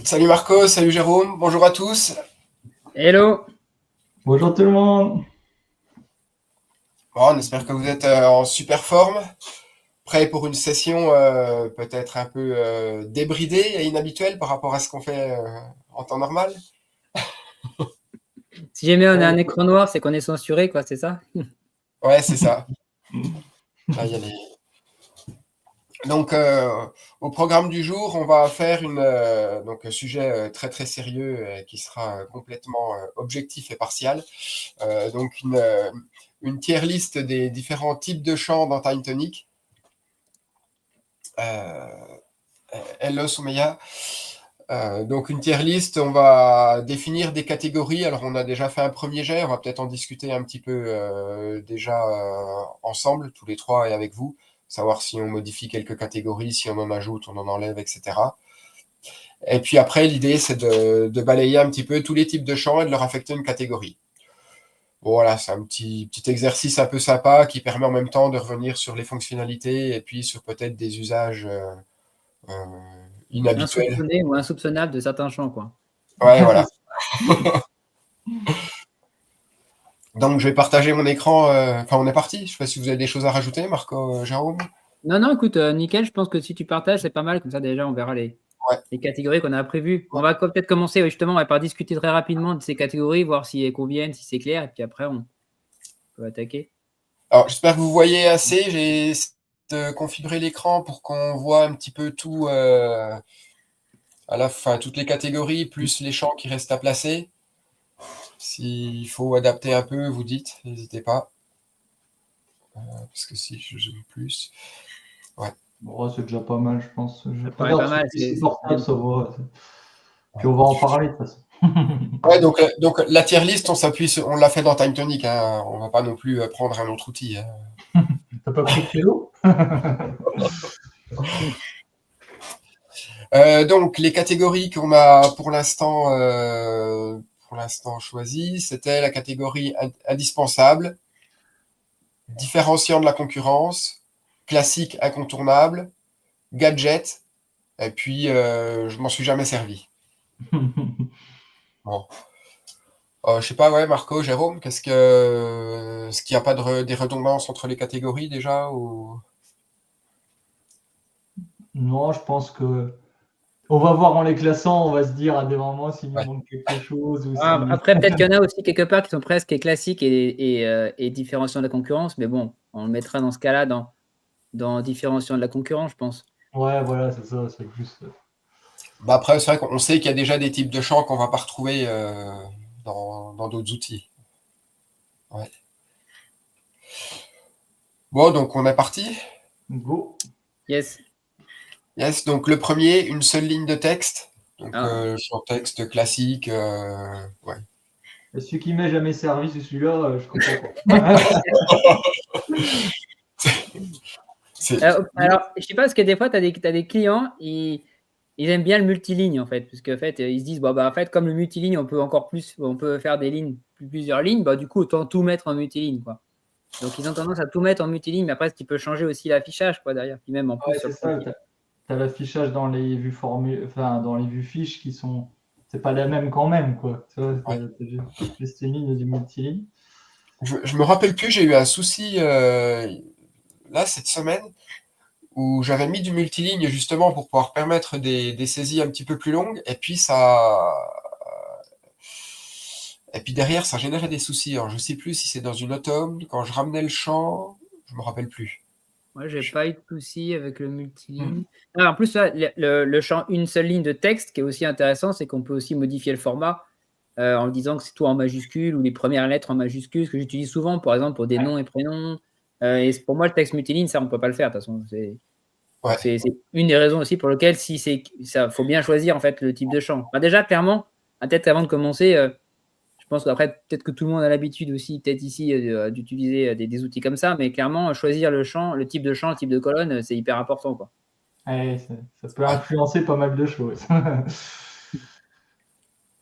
Salut Marco, salut Jérôme, bonjour à tous. Hello! Bonjour tout le monde. Bon, on espère que vous êtes en super forme, prêts pour une session peut-être un peu débridée et inhabituelle par rapport à ce qu'on fait en temps normal. Si jamais on a un Ouais. écran noir, c'est qu'on est censuré, quoi, c'est ça? Ouais, c'est ça. Là, il y a les- Donc, au programme du jour, on va faire donc un sujet très très sérieux qui sera complètement objectif et partial. Donc, une tier list des différents types de chants dans Time Tonic. Euh, Hello Soumeya. Donc une tier list, on va définir des catégories. Alors on a déjà fait un premier jet, on va peut-être en discuter un petit peu déjà ensemble, tous les trois et avec vous, savoir si on modifie quelques catégories, si on en ajoute, on en enlève, etc. Et puis après, l'idée c'est de balayer un petit peu tous les types de chants et de leur affecter une catégorie. Bon, voilà, c'est un petit exercice un peu sympa qui permet en même temps de revenir sur les fonctionnalités et puis sur peut-être des usages euh, inhabituels. Insoupçonné ou insoupçonnable de certains champs, quoi. Ouais, C'est voilà. ça. Donc, je vais partager mon écran. Enfin, on est parti. Je ne sais pas si vous avez des choses à rajouter, Marco, Jérôme. Non, non, écoute, nickel, je pense que si tu partages, c'est pas mal, comme ça déjà on verra Ouais. les catégories qu'on a prévues. Ouais. On va peut-être commencer justement par discuter très rapidement de ces catégories, voir si elles conviennent, si c'est clair, et puis après on peut attaquer. Alors, j'espère que vous voyez assez. J'ai essayé de configurer l'écran pour qu'on voit un petit peu tout à la fin, toutes les catégories, plus les champs qui restent à placer. S'il faut adapter un peu, vous dites, n'hésitez pas. Parce que si je zoome plus. Ouais. Bon, c'est déjà pas mal, je pense. Ça paraît pas mal, C'est portable, ça va. Puis Ouais. on va en parler de toute façon. Ouais, donc la tier list, on l'a fait dans Time Tonic. Hein. On va pas non plus prendre un autre outil. Hein. T'as pas pris de vélo? Donc, les catégories qu'on a pour l'instant choisies, c'était la catégorie indispensable, différenciant de la concurrence, classique incontournable, gadget, et puis je m'en suis jamais servi. Bon. Je sais pas, ouais, Marco, Jérôme, est-ce qu'il n'y a pas des redondances entre les catégories déjà ou... Non, je pense que on va voir en les classant, on va se dire à des moments s'il nous Ouais. manque quelque chose ou Ah, si. après, peut-être qu'il y en a aussi quelque part qui sont presque classiques et différenciants de la concurrence, mais bon, on le mettra dans ce cas-là dans différenciants de la concurrence, je pense. Ouais, voilà, c'est ça, c'est juste. Bah après, c'est vrai qu'on sait qu'il y a déjà des types de champs qu'on va pas retrouver dans d'autres outils. Ouais. Bon, donc on est parti. Go. Yes. Yes, donc le premier, une seule ligne de texte. Donc Ah. champ texte classique. Ouais. Et celui qui m'est jamais servi, c'est celui-là, je comprends pas. C'est- Alors, je sais pas, parce que des fois, tu as des clients, ils aiment bien le multiligne, en fait, parce qu'en fait, ils se disent, bon, bah, en fait, comme le multiligne, on peut faire des lignes, plusieurs lignes, bah, du coup, autant tout mettre en multiligne, quoi. Donc, ils ont tendance à tout mettre en multiligne, mais après, ce qui peut changer aussi l'affichage, quoi, derrière. Puis même en plus Ouais, sur c'est le ça. profil. T'as l'affichage dans les vues enfin dans les vues fiches qui sont, c'est pas la même quand même quoi. Tu vois, ouais. juste une ligne du multiligne. Je me rappelle plus, j'ai eu un souci là cette semaine où j'avais mis du multiligne justement pour pouvoir permettre des saisies un petit peu plus longues, et puis derrière ça générait des soucis. Alors je sais plus si c'est dans une automne, quand je ramenais le champ, je me rappelle plus. Moi, j'ai pas eu de souci avec le Hmm. multiligne. Ah, en plus, là, le champ une seule ligne de texte, qui est aussi intéressant, c'est qu'on peut aussi modifier le format en disant que c'est tout en majuscule ou les premières lettres en majuscule, ce que j'utilise souvent, par exemple, pour des noms et prénoms. Et pour moi, le texte multiligne, ça, on peut pas le faire, de toute façon. Donc, Ouais. c'est une des raisons aussi pour lesquelles, si c'est ça, faut bien choisir en fait le type de champ. Bah, déjà, clairement, peut-être avant de commencer, je pense qu'après, peut-être que tout le monde a l'habitude aussi, peut-être ici, d'utiliser des outils comme ça, mais clairement, choisir le champ, le type de champ, le type de colonne, c'est hyper important, quoi. Ouais, ça peut Ouais. influencer pas mal de choses.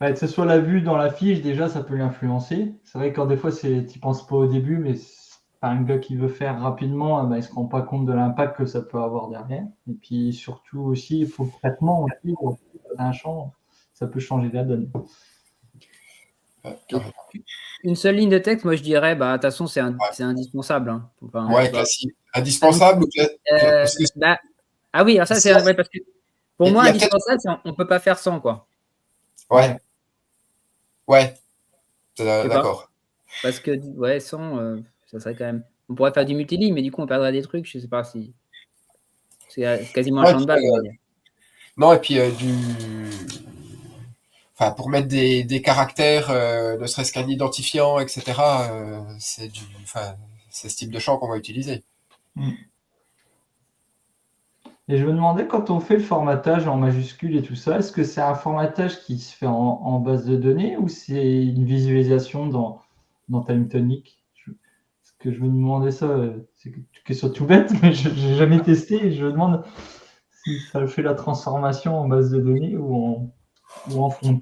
Ouais, que ce soit la vue dans la fiche, déjà, ça peut l'influencer. C'est vrai que quand des fois, tu penses pas au début, mais par un gars qui veut faire rapidement, bah, il se rend pas compte de l'impact que ça peut avoir derrière. Et puis surtout aussi, il faut le traitement aussi d'un champ. ça peut changer la donne. Carrément. Une seule ligne de texte, moi je dirais, de toute façon, c'est indispensable. Hein. Enfin, Ouais, classique. Indispensable ou parce que ah oui, alors ça, c'est vrai, parce que pour moi, il y a indispensable, on ne peut pas faire sans, quoi. Ouais. Je sais pas. D'accord. Parce que, sans, ça serait quand même. On pourrait faire du multiligne, mais du coup, on perdrait des trucs. Je sais pas si. C'est quasiment un Ouais, champ de base, on va dire. non, et puis enfin, pour mettre des caractères, ne serait-ce qu'un identifiant, etc., c'est c'est ce type de champ qu'on va utiliser. Et je me demandais, quand on fait le formatage en majuscule et tout ça, est-ce que c'est un formatage qui se fait en base de données ou c'est une visualisation dans Time Tonic? Parce que je me demandais ça, c'est une question tout bête, mais je n'ai jamais testé et je me demande si ça fait la transformation en base de données ou en font.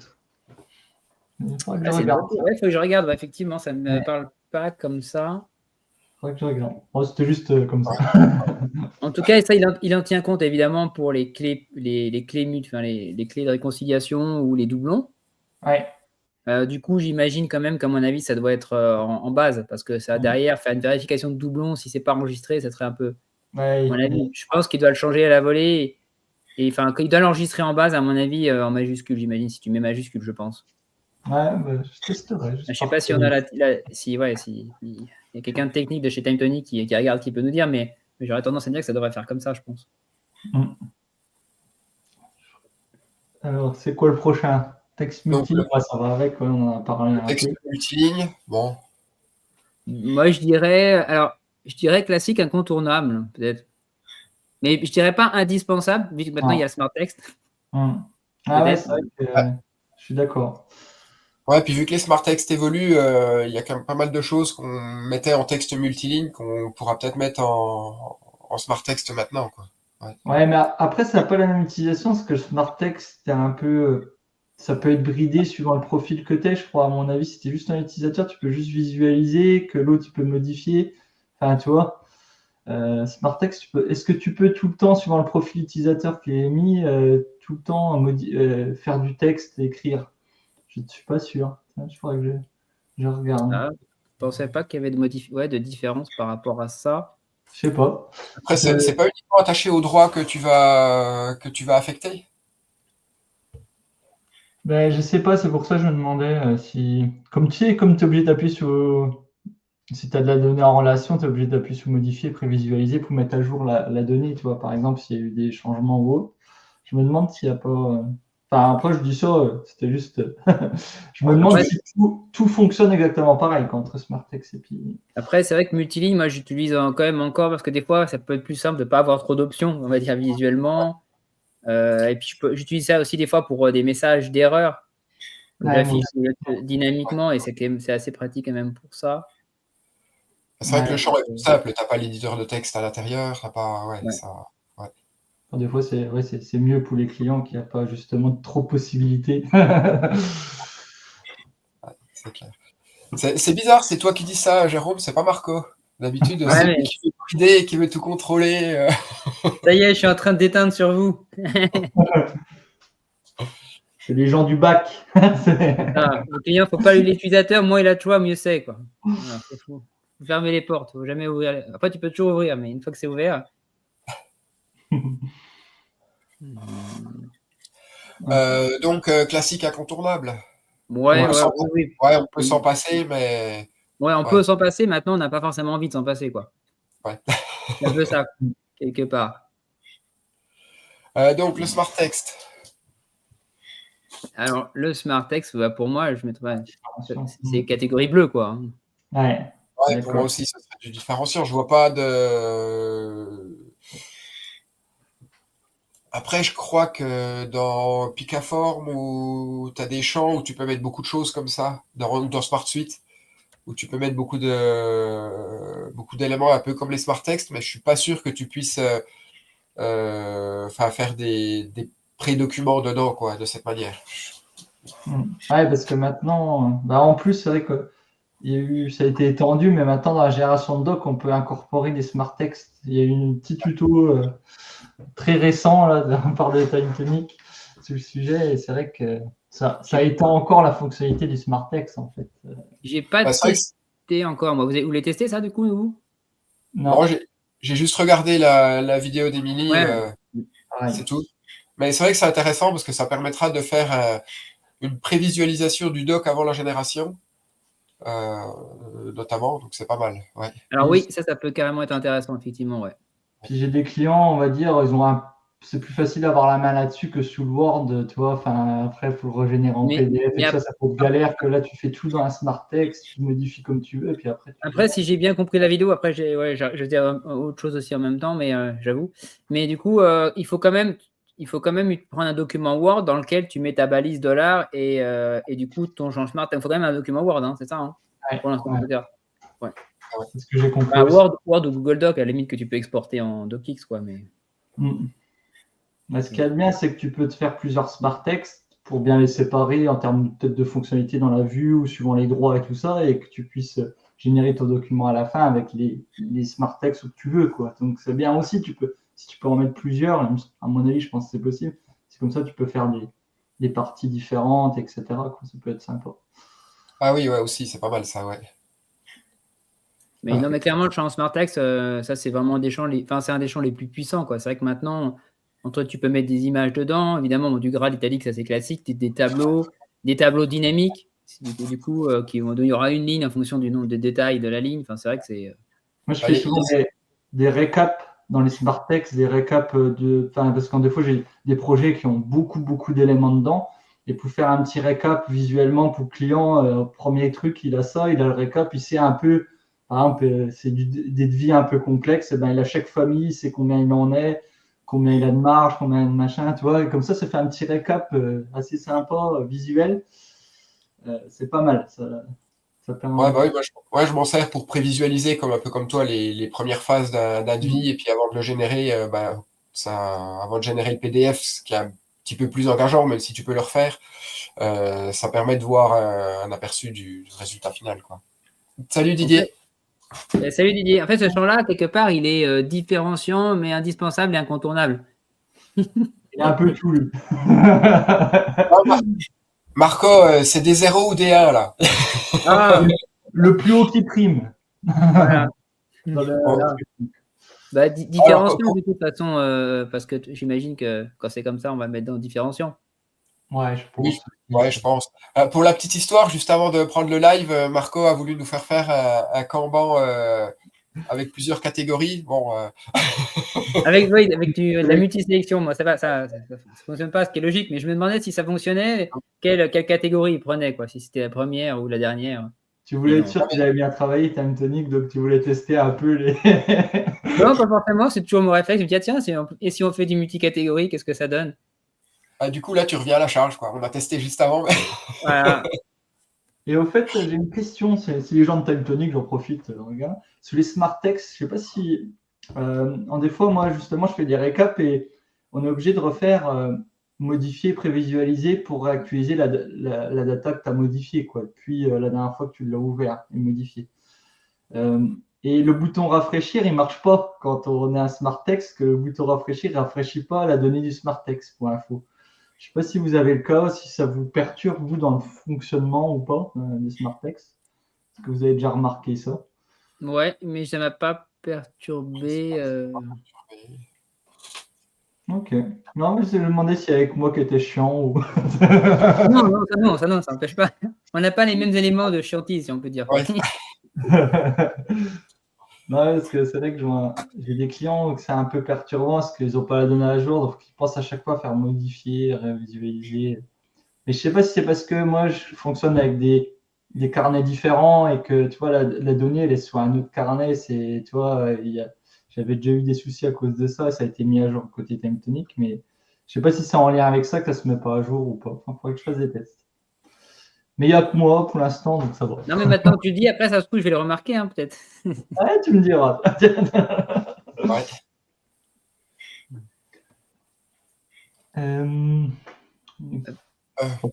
Il faudrait que je regarde. Ouais, il faut que je regarde. Effectivement, ça ne me parle pas comme ça. Il faudrait que je regarde. Oh, c'était juste comme ça. En tout cas, ça, il en tient compte évidemment pour les clés, les clés les clés de réconciliation ou les doublons. Ouais. Du coup, j'imagine quand même qu'à mon avis, ça doit être en base parce que ça derrière faire une vérification de doublon, si c'est pas enregistré, ça serait un peu. Ouais, à mon avis, je pense qu'il doit le changer à la volée et enfin, il doit l'enregistrer en base, à mon avis, en majuscule, j'imagine, si tu mets majuscule, je pense. Ouais, je testerai. Je sais pas si on a si il y a quelqu'un de technique de chez Time Tonic qui regarde, qui peut nous dire, mais j'aurais tendance à dire que ça devrait faire comme ça, je pense. Alors, c'est quoi le prochain? Texte multiligne, ça va avec, on en a parlé un peu. Texte multiligne, bon. Moi, je dirais classique incontournable, peut-être. Mais je dirais pas indispensable, vu que maintenant il y a le smart text. Ah ouais, c'est vrai que je suis d'accord. Ouais, puis vu que les smart texts évoluent, il y a quand même pas mal de choses qu'on mettait en texte multiligne qu'on pourra peut-être mettre en smart text maintenant, quoi. Ouais, mais après, ça n'a pas la même utilisation, parce que le smart text, c'est un peu. Ça peut être bridé suivant le profil que tu es, je crois. À mon avis, si tu es juste un utilisateur, tu peux juste visualiser, que l'autre, tu peux modifier. Enfin, tu vois. Smart text, est-ce que tu peux tout le temps, suivant le profil utilisateur qui est mis, tout le temps faire du texte et écrire? Je ne suis pas sûr. Je crois que je regarde. Je ne pensais pas qu'il y avait de différence par rapport à ça. Je sais pas. Après, c'est pas uniquement attaché au droit que tu vas affecter? Ben, je sais pas, c'est pour ça que je me demandais si. Comme tu sais, comme tu es obligé d'appuyer sur. Si tu as de la donnée en relation, tu es obligé d'appuyer sur modifier, prévisualiser pour mettre à jour la donnée. Tu vois, par exemple, s'il y a eu des changements ou autre. Je me demande s'il n'y a pas. Enfin, après, je dis ça, c'était juste. Je me demande si tout fonctionne exactement pareil entre SmartText et puis. Après, c'est vrai que multiligne, moi, j'utilise quand même encore parce que des fois, ça peut être plus simple de ne pas avoir trop d'options, on va dire visuellement. Et puis, j'utilise ça aussi des fois pour des messages d'erreur. J'affiche dynamiquement et c'est assez pratique quand même pour ça. C'est vrai que le champ est plus simple, tu n'as pas l'éditeur de texte à l'intérieur, t'as pas. Ça. Des fois, c'est mieux pour les clients qu'il n'y a pas justement trop de possibilités. C'est clair. C'est bizarre, c'est toi qui dis ça, Jérôme, c'est pas Marco. D'habitude, c'est lui qui veut tout guider et qui veut tout contrôler. Ça y est, je suis en train de déteindre sur vous. C'est les gens du bac. Le client, il ne faut pas l'utilisateur, moins il a de choix, mieux c'est. Voilà, faut fermer les portes, il ne faut jamais ouvrir. Après, tu peux toujours ouvrir, mais une fois que c'est ouvert. Donc, classique incontournable. Ouais, on peut s'en passer, mais. Ouais, on peut s'en passer. Maintenant, on n'a pas forcément envie de s'en passer, quoi. Ouais. C'est un peu ça, quelque part. Donc, le smart text. Alors, le smart text, pour moi, je mettrais. C'est catégorie bleue, quoi. Ouais. Pour moi aussi, ça serait du différenciant. Je vois pas de. Après, je crois que dans Picaform, où tu as des champs où tu peux mettre beaucoup de choses comme ça, dans Smart Suite, où tu peux mettre beaucoup d'éléments un peu comme les Smart Text, mais je suis pas sûr que tu puisses faire des pré-documents dedans, quoi, de cette manière. Ouais, parce que maintenant, en plus, c'est vrai que ça a été étendu, mais maintenant, dans la génération de doc, on peut incorporer des Smart Text. Il y a eu une petite tuto très récent là, de la part de Time Tonic sur le sujet, et c'est vrai que Ça étend encore la fonctionnalité du Smart Text, en fait. J'ai pas Bah, c'est vrai que testé encore. Moi, vous l'avez testé ça, du coup, vous? Non, moi, j'ai juste regardé la vidéo d'Émilie, Ouais. pareil. c'est tout. Mais c'est vrai que c'est intéressant parce que ça permettra de faire une prévisualisation du doc avant la génération, notamment, donc c'est pas mal. Ouais. Alors oui, ça peut carrément être intéressant, effectivement, ouais. Puis j'ai des clients, on va dire, c'est plus facile d'avoir la main là-dessus que sous le Word, tu vois. Enfin, après, il faut le régénérer en Mais- PDF et mais tout ça peut être galère que là, tu fais tout dans un Smart Text, tu modifies comme tu veux, et puis après, tu Après, si j'ai bien compris la vidéo, après, je vais dire autre chose aussi en même temps, mais j'avoue. Mais du coup, il faut quand même prendre un document Word dans lequel tu mets ta balise $, et du coup, ton champ smart, il faut quand même un document Word, hein, c'est ça, hein, Ouais, pour l'instant, ouais, c'est ça. c'est ce que j'ai compris Bah, aussi. Word ou Google Doc, à la limite, que tu peux exporter en DocX, quoi. Mais Mm. Mais ce qu'il y a de bien, c'est que tu peux te faire plusieurs Smart Text pour bien les séparer en termes peut-être de fonctionnalité dans la vue ou suivant les droits et tout ça, et que tu puisses générer ton document à la fin avec les Smart Text où tu veux, quoi. Donc c'est bien aussi, si tu peux en mettre plusieurs, à mon avis, je pense que c'est possible. C'est comme ça, tu peux faire des parties différentes, etc., quoi. Ça peut être sympa. Ah oui, ouais, aussi, c'est pas mal ça, ouais. Mais non, mais clairement, le champ SmartText, ça, c'est vraiment c'est un des champs les plus puissants, quoi. C'est vrai que maintenant, tu peux mettre des images dedans. Évidemment, du Graal italique, ça c'est classique. Des tableaux dynamiques. Du coup, il y aura une ligne en fonction du nombre de détails de la ligne. Enfin, c'est vrai que c'est. Moi, je Bah, fais souvent des récaps dans les Smart Text, des récaps parce qu'en des fois, j'ai des projets qui ont beaucoup, beaucoup d'éléments dedans. Et pour faire un petit récap visuellement pour le client, premier truc, il a ça, il a le récap, il sait un peu, par exemple, c'est des devis un peu complexes, et ben, il a chaque famille, il sait combien il en est, combien il a de marge, combien de machin, tu vois. Et comme ça fait un petit récap assez sympa, visuel. C'est pas mal. Ça permet Ouais, bah oui, moi, je m'en sers pour prévisualiser, comme un peu comme toi, les premières phases d'un devis, et puis avant de le générer, avant de générer le PDF, ce qui est un petit peu plus engageant, même si tu peux le refaire, ça permet de voir un aperçu du résultat final, quoi. Salut En fait, Didier. salut Didier. En fait, ce champ-là, quelque part, il est différenciant, mais indispensable et incontournable. Il a un peu tout, lui. Ah, Marco, c'est des zéros ou des 1 là. Ah, Le plus haut qui prime. voilà. Dans le- Bon, Bah, alors, différenciant de toute façon, parce que j'imagine que quand c'est comme ça, on va le mettre dans différenciant. Ouais, je oui, pense. ouais, je pense. Pour la petite histoire, juste avant de prendre le live, Marco a voulu nous faire un Kanban avec plusieurs catégories. Bon, Avec de la multisélection, moi, ça va, ça fonctionne pas, ce qui est logique, mais je me demandais si ça fonctionnait, quelle catégorie il prenait, quoi, si c'était la première ou la dernière. Tu Mais voulais être non. sûr qu'il avait bien travaillé, Time Tonic, donc tu voulais tester un peu les. Non, pas forcément, c'est toujours mon réflexe. Je me dis, ah, tiens, et si on fait du multicatégorie, qu'est-ce que ça donne? du coup, là, tu reviens à la charge, quoi. On a testé juste avant. Mais... Voilà. Et au fait, j'ai une question. Si les gens de Time Tonic, j'en profite, regarde. Sur les Smart Text, je sais pas si. En des fois, moi, justement, je fais des récaps et on est obligé de refaire, modifier, prévisualiser pour réactualiser la data que tu as modifiée, quoi, depuis la dernière fois que tu l'as ouvert et modifié. Et le bouton rafraîchir, il marche pas quand on est un Smart Text, que le bouton rafraîchir ne rafraîchit pas la donnée du Smart Text pour info. Je ne sais pas si vous avez le cas, si ça vous perturbe, vous, dans le fonctionnement ou pas des Smart Text. Est-ce que vous avez déjà remarqué ça? Ouais, mais ça m'a pas perturbé. Ok. Non, mais je me demandais si avec moi qui était chiant ou. Non, ça n'empêche pas. On n'a pas les mêmes éléments de chiantise, si on peut dire. Ouais. Non, parce que c'est vrai que j'ai des clients où c'est un peu perturbant parce qu'ils n'ont pas la donnée à jour, donc ils pensent à chaque fois à faire modifier, révisualiser. Mais je sais pas si c'est parce que moi je fonctionne avec des carnets différents et que tu vois la donnée elle est sur un autre carnet. Tu vois, j'avais déjà eu des soucis à cause de ça, ça a été mis à jour côté Time Tonic, mais je sais pas si c'est en lien avec ça que ça se met pas à jour ou pas. Enfin, faudrait que je fasse des tests. Mais il n'y a que moi pour l'instant, donc ça va. Non, mais maintenant que tu le dis, après, ça se trouve, je vais le remarquer, hein, peut-être. Ouais, tu me diras. Ouais. Euh,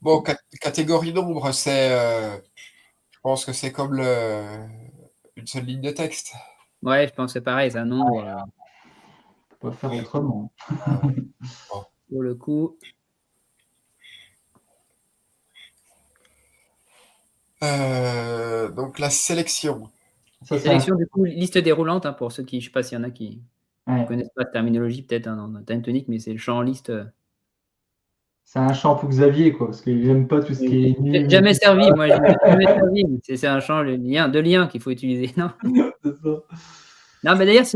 Bon, catégorie nombre, je pense que c'est comme une seule ligne de texte. Ouais, je pense que c'est pareil, c'est un nombre, on peut faire autrement. Bon. pour le coup. Donc la sélection. Ça, c'est Sélection, du coup, liste déroulante, hein, pour ceux qui, je sais pas s'il y en a qui ouais. connaissent pas la terminologie, peut-être dans time tonic, mais c'est le champ en liste. C'est un champ pour Xavier, quoi, parce qu'il n'aime pas tout ce qui est J'ai nu. jamais servi, moi, je n'ai jamais servi. C'est un champ de lien qu'il faut utiliser. Non, C'est ça. non mais d'ailleurs,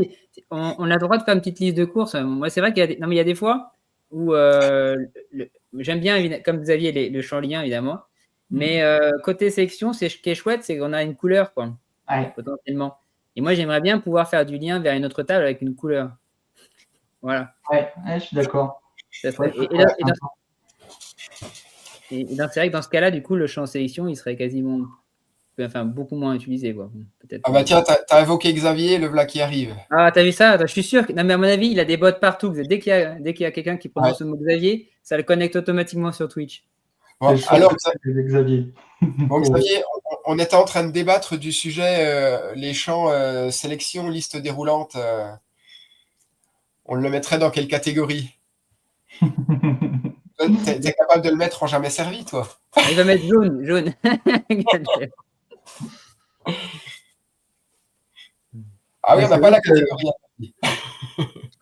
on a le droit de faire une petite liste de courses. Moi, c'est vrai qu'il y a non, mais il y a des fois où j'aime bien, comme Xavier, le champ lien, évidemment. Mais côté sélection, ce qui est chouette, c'est qu'on a une couleur, quoi, Ouais. potentiellement. Et moi, j'aimerais bien pouvoir faire du lien vers une autre table avec une couleur. Voilà. Ouais, je suis d'accord. Ça serait- Ouais, c'est vrai que dans ce cas-là, du coup, le champ sélection, il serait beaucoup moins utilisé, quoi. Peut-être. Ah bah tiens, t'as évoqué Xavier, le voilà qui arrive. Ah, t'as vu ça? Attends, je suis sûr. Non, mais à mon avis, il a des bots partout. Dès qu'il y a quelqu'un qui prononce le mot Xavier, ça le connecte automatiquement sur Twitch. Bon, je alors, Xavier. bon, Xavier, on était en train de débattre du sujet, les champs sélection, liste déroulante. On le mettrait dans quelle catégorie? T'es capable de le mettre en jamais servi, toi? Ah, il va mettre jaune. Ah oui, on n'a pas la catégorie.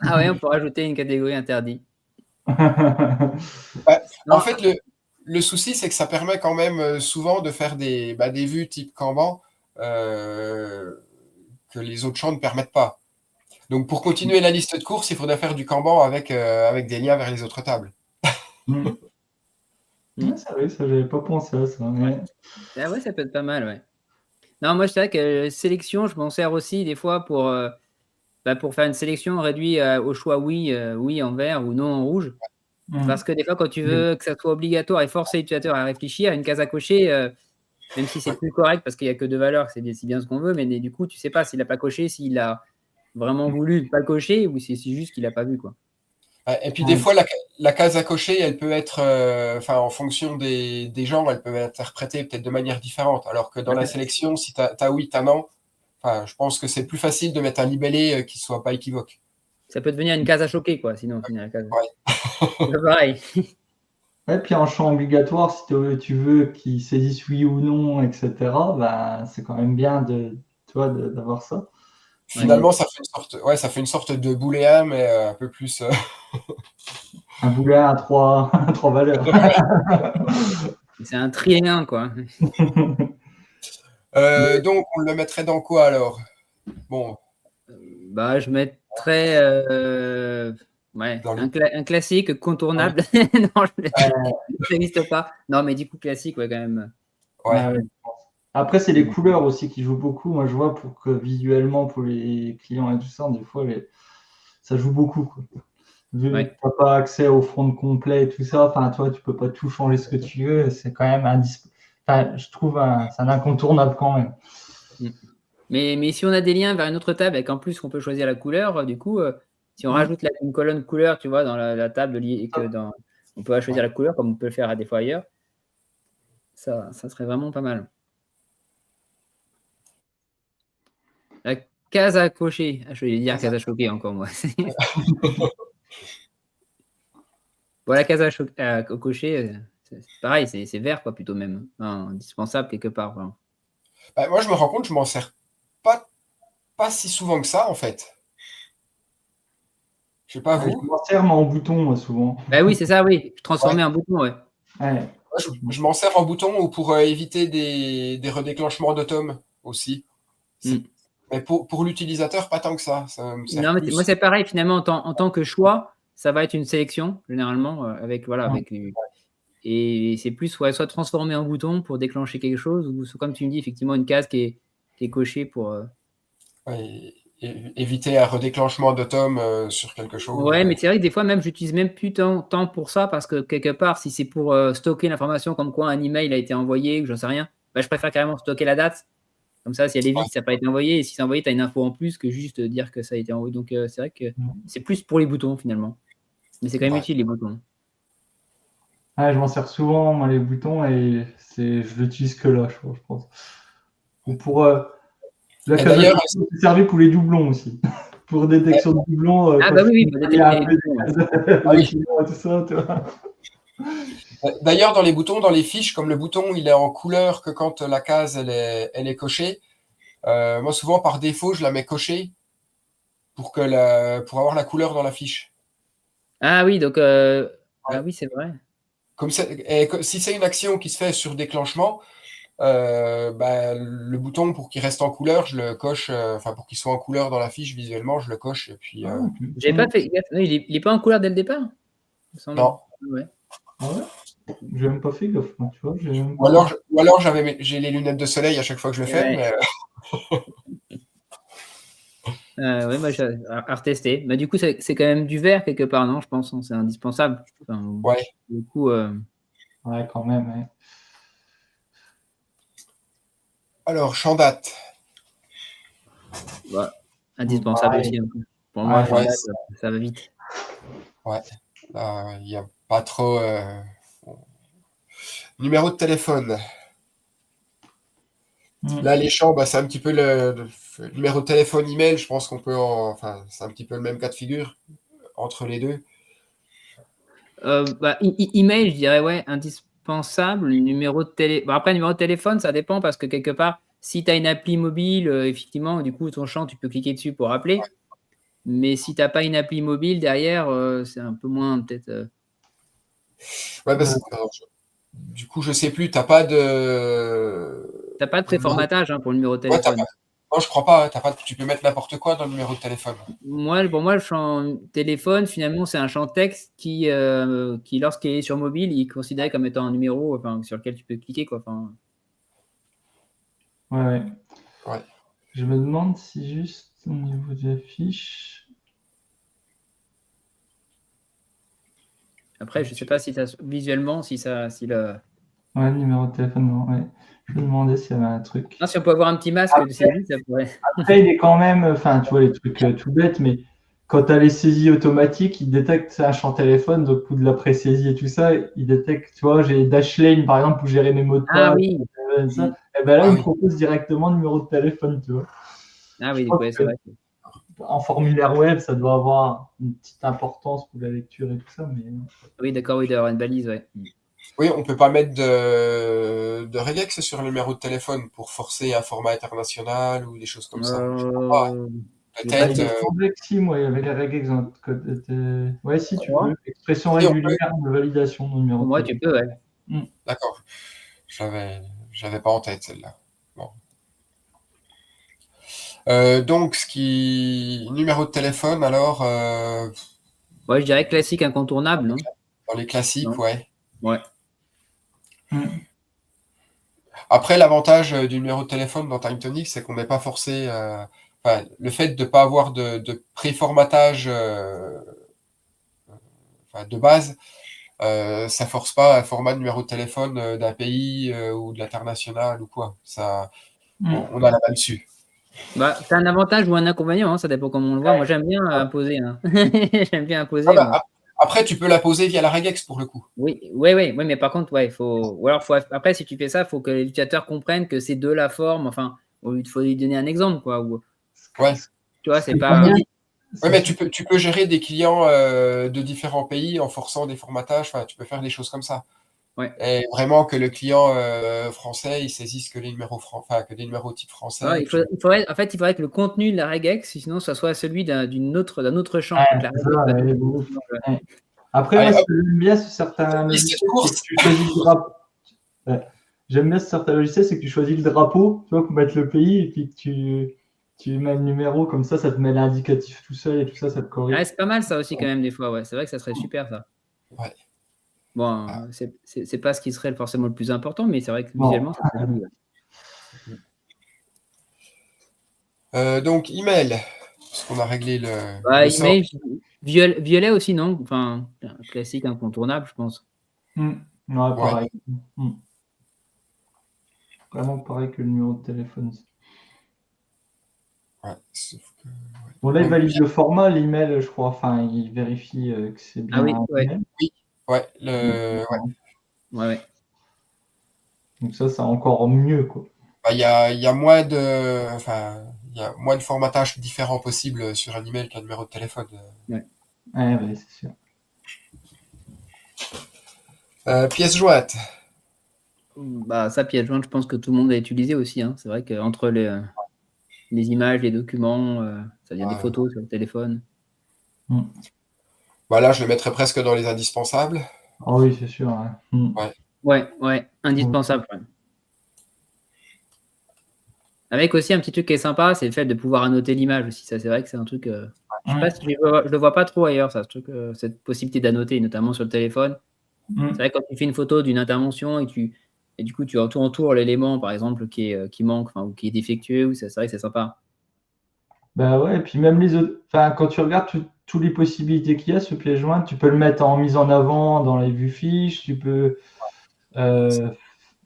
Ah ouais, on peut rajouter une catégorie interdite. En fait, le souci, c'est que ça permet quand même souvent de faire des vues type Kanban que les autres champs ne permettent pas. Donc, pour continuer la liste de courses, il faudrait faire du Kanban avec des liens vers les autres tables. C'est vrai, ça, j'avais pas pensé à ça. Ouais. Ah ouais, ça peut être pas mal, ouais. Non, moi, c'est vrai que sélection, je m'en sers aussi des fois pour faire une sélection réduite au choix oui en vert ou non en rouge. Parce que des fois, quand tu veux que ça soit obligatoire et forcer l'utilisateur à réfléchir à une case à cocher, même si c'est plus correct parce qu'il n'y a que deux valeurs, c'est bien ce qu'on veut, mais du coup, tu sais pas s'il n'a pas coché, s'il a vraiment voulu pas cocher ou si c'est juste qu'il n'a pas vu, quoi. Et puis des fois, la case à cocher, elle peut être, en fonction des gens, elle peut être interprétée peut-être de manière différente. Alors que dans la sélection, si tu as oui, tu as non, je pense que c'est plus facile de mettre un libellé qui ne soit pas équivoque. Ça peut devenir une case à choquer, quoi, sinon, au final. Ouais. C'est pareil. Ouais, puis en champ obligatoire, si tu veux qu'ils saisissent oui ou non, etc., c'est quand même bien d'avoir ça. Finalement, ça fait une sorte de booléen, mais un peu plus. Un booléen à trois valeurs. C'est un triénin, quoi. Donc, on le mettrait dans quoi alors? Bon. Je mettrais un classique contournable. Non, ça n'existe pas. Non, mais du coup, classique, ouais, quand même. Ouais. Après, c'est les couleurs aussi qui jouent beaucoup. Moi, je vois pour que visuellement, pour les clients et tout ça, des fois, ça joue beaucoup, quoi. Vu que tu n'as pas accès au front complet et tout ça, toi, tu peux pas tout changer ce que tu veux. C'est quand même je trouve c'est un incontournable quand même. Mais si on a des liens vers une autre table et qu'en plus on peut choisir la couleur, du coup, si on rajoute une colonne couleur, tu vois, dans la table et on peut choisir la couleur comme on peut le faire des fois ailleurs, ça serait vraiment pas mal. La case à cocher. Je vais dire case à choquer encore, moi. La case à cocher, c'est pareil, c'est vert, quoi, plutôt même. Indispensable quelque part. Moi, je me rends compte, je m'en sers pas si souvent que ça, en fait. Je sais pas vous. Je m'en sers, mais en bouton, moi, souvent. Oui, c'est ça, oui. Transformer en bouton, ouais. Je m'en sers en bouton ou pour éviter des redéclenchements d'automes aussi. Mais pour l'utilisateur, pas tant que ça. Ça me sert non, mais plus. moi, c'est pareil, finalement, en tant que choix, ça va être une sélection, généralement, et c'est plus soit transformer en bouton pour déclencher quelque chose, ou comme tu me dis, effectivement, une case qui est cochée pour. Éviter un redéclenchement d'autome sur quelque chose. Ouais, mais c'est vrai que des fois, même, j'utilise même plus tant pour ça, parce que quelque part, si c'est pour stocker l'information comme quoi un email a été envoyé, ou j'en sais rien, je préfère carrément stocker la date. Comme ça, si elle est vide, ça n'a pas été envoyé. Et si c'est envoyé, tu as une info en plus que juste dire que ça a été envoyé. Donc, c'est vrai que c'est plus pour les boutons, finalement. Mais c'est quand même utile, les boutons. Je m'en sers souvent, moi, les boutons, et je l'utilise que là, je pense. Ou pour la case c'est servi pour les doublons aussi. Pour détection de doublons. Oui, pour détecter les doublons. Tout ça, tu vois. D'ailleurs, dans les boutons, dans les fiches, comme le bouton il est en couleur que quand la case elle est cochée, moi souvent par défaut je la mets cochée pour avoir la couleur dans la fiche. Ah oui, donc ah Ouais. oui, c'est vrai. Comme ça, si c'est une action qui se fait sur déclenchement, bah, le bouton pour qu'il reste en couleur, je le coche, enfin pour qu'il soit en couleur dans la fiche visuellement, je le coche et puis Ah, ok. J'avais pas fait gaffe. Non, il est pas en couleur dès le départ, il me semble. non. Ouais. Ah ouais? J'ai même pas fait gaffe, moi, tu vois. J'ai même Ou pas... alors j'ai les lunettes de soleil à chaque fois que je le Et fais, ouais. mais Ouais, moi, à retester. Mais du coup, c'est quand même du vert quelque part, non? Je pense, hein, c'est indispensable. Enfin, ouais. du coup, Ouais, quand même, ouais. Alors, champ date. bah, indispensable Pareil. aussi, hein. Pour moi, Ouais, enfin, Ouais, date, ça va vite. ouais. Il n'y a pas trop. Numéro de téléphone. Mm. Là, les champs, bah, c'est un petit peu le numéro de téléphone, email. Je pense qu'on peut enfin, c'est un petit peu le même cas de figure entre les deux. Bah, email, je dirais, ouais, indispensable. Numéro de télé. Bon, après, numéro de téléphone, ça dépend parce que quelque part, si tu as une appli mobile, effectivement, du coup, ton champ, tu peux cliquer dessus pour appeler. Mais si tu n'as pas une appli mobile derrière, c'est un peu moins peut-être. Ouais, Ouais. alors, du coup, je sais plus. T'as pas Tu n'as pas de numéro. préformatage, hein, pour le numéro de Ouais, t'as pas. téléphone. Non, je crois pas. T'as pas. Tu peux mettre n'importe quoi dans le numéro de téléphone. Moi, pour moi, le champ téléphone, finalement, c'est un champ texte qui lorsqu'il est sur mobile, il est considéré comme étant un numéro, enfin, sur lequel tu peux cliquer, quoi. Enfin, Ouais, ouais. Ouais. Je me demande si juste au niveau de la fiche. après, je sais pas si ça, visuellement, si le. Ouais, le numéro de téléphone, non, ouais. Je me demandais s'il y avait un truc. Non, si on peut avoir un petit masque de Après, saisie, ça pourrait. après, il est quand même, enfin, tu vois, les trucs tout bêtes, mais quand tu as les saisies automatiques, il détecte c'est un champ téléphone, donc pour de la pré-saisie et tout ça, il détecte, tu vois, j'ai Dashlane par exemple pour gérer mes mots de Ah passe, oui. ça. Et ben là, Ah il me oui. propose directement le numéro de téléphone, tu vois. Ah Je oui, pense ouais, que c'est vrai. en formulaire web, ça doit avoir une petite importance pour la lecture et tout ça, mais Oui, d'accord, oui, d'avoir une balise, ouais. Oui, on peut pas mettre de regex sur le numéro de téléphone pour forcer un format international ou des choses comme ça. Je crois pas. Euh, j'ai ah, pas Peut-être. il me idée. semblait que si, moi, il y avait les regex dans notre code. Ouais, si tu Croix. peux. Expression Si, on peut. régulière de validation de numéro Pour de moi, tu téléphone. peux, ouais. Mm. D'accord. J'avais pas en tête celle-là. Bon. Donc, numéro de téléphone, alors, Ouais, je dirais classique incontournable, non? dans les classiques, Non. ouais. Ouais. Mm. Après, l'avantage du numéro de téléphone dans Time Tonic, c'est qu'on n'est pas forcé. Enfin, le fait de ne pas avoir de préformatage enfin, de base, ça force pas un format de numéro de téléphone d'un pays ou de l'international ou quoi. Ça, Mm. on a la main dessus. Bah, c'est un avantage ou un inconvénient, hein, ça dépend comment on le voit. Moi, j'aime bien imposer, hein. J'aime bien Ah imposer, bah, moi. après, tu peux la poser via la regex pour le coup. Oui, oui, oui, oui, mais par contre, ouais, il faut. Ou alors, après, si tu fais ça, il faut que l'utilisateur comprenne que c'est de la forme. Enfin, il faut lui donner un exemple, quoi. Ou, Ouais. tu vois, Ce qui c'est est pas pas. mal, Ouais, c'est mais que tu peux gérer des clients de différents pays en forçant des formatages. Enfin, tu peux faire des choses comme ça. Ouais. Et vraiment que le client français, il saisisse que les numéros enfin, que des numéros type français. Ouais, Et puis, en fait, il faudrait que le contenu de la regex, sinon, ça soit celui d'un autre champ. ouais, Que la c'est ça, regex soit ouais, définie. bon. Ouais. Après, moi, allez, ce hop, que j'aime bien sur certains liste de logiciels, c'est que courses. tu choisis le drapeau. Ouais. J'aime bien sur certains logiciels, c'est que tu choisis le drapeau, tu vois, pour mettre le pays, et puis que tu mets le numéro, comme ça te met l'indicatif tout seul et tout ça, ça te Ouais, corrige. c'est pas mal, ça aussi, quand même, des fois. Ouais. C'est vrai que ça serait super, ça. Ouais. Ah. Bon, c'est pas ce qui serait forcément le plus important, mais c'est vrai que Bon. visuellement, ça serait joli. Ouais. Donc, email, parce qu'on a réglé Bah, le sort. email, violet aussi, non? Enfin, un classique incontournable, je pense. Mm. Ouais, Ouais, pareil. Mm. Vraiment pareil que le numéro de téléphone. ouais. Sauf que, Bon, là, il donc, valide le format, l'email, je crois. Enfin, il vérifie que c'est Ah bien oui, un ouais. email. oui, ouais, ouais. Ouais, ouais. Donc ça, c'est encore mieux, quoi. Bah, il y a moins enfin, il y a moins de formatage différents possibles sur un email qu'un numéro de téléphone. Ouais. Ouais, ouais, c'est sûr. Pièce jointe. Bah, ça, pièce jointe, je pense que tout le monde a utilisé aussi, hein. C'est vrai qu'entre les images, les documents, ça veut dire des Ouais. photos sur le téléphone. Bah là, je le mettrais presque dans les indispensables. Ah oui, c'est sûr. Ouais. Ouais, indispensable. Ouais. Avec aussi un petit truc qui est sympa, c'est le fait de pouvoir annoter l'image aussi. Ça, c'est vrai que c'est un truc. Je sais pas si je le vois pas trop ailleurs, ça, ce truc, cette possibilité d'annoter, notamment sur le téléphone. C'est vrai que quand tu fais une photo d'une intervention et du coup tu entoures l'élément, par exemple, qui manque, enfin, ou qui est défectueux, ou c'est vrai que c'est sympa. Bah ouais, et puis même les autres, enfin, quand tu regardes toutes les possibilités qu'il y a, ce pièce jointe, tu peux le mettre en mise en avant dans les vues fiches, euh,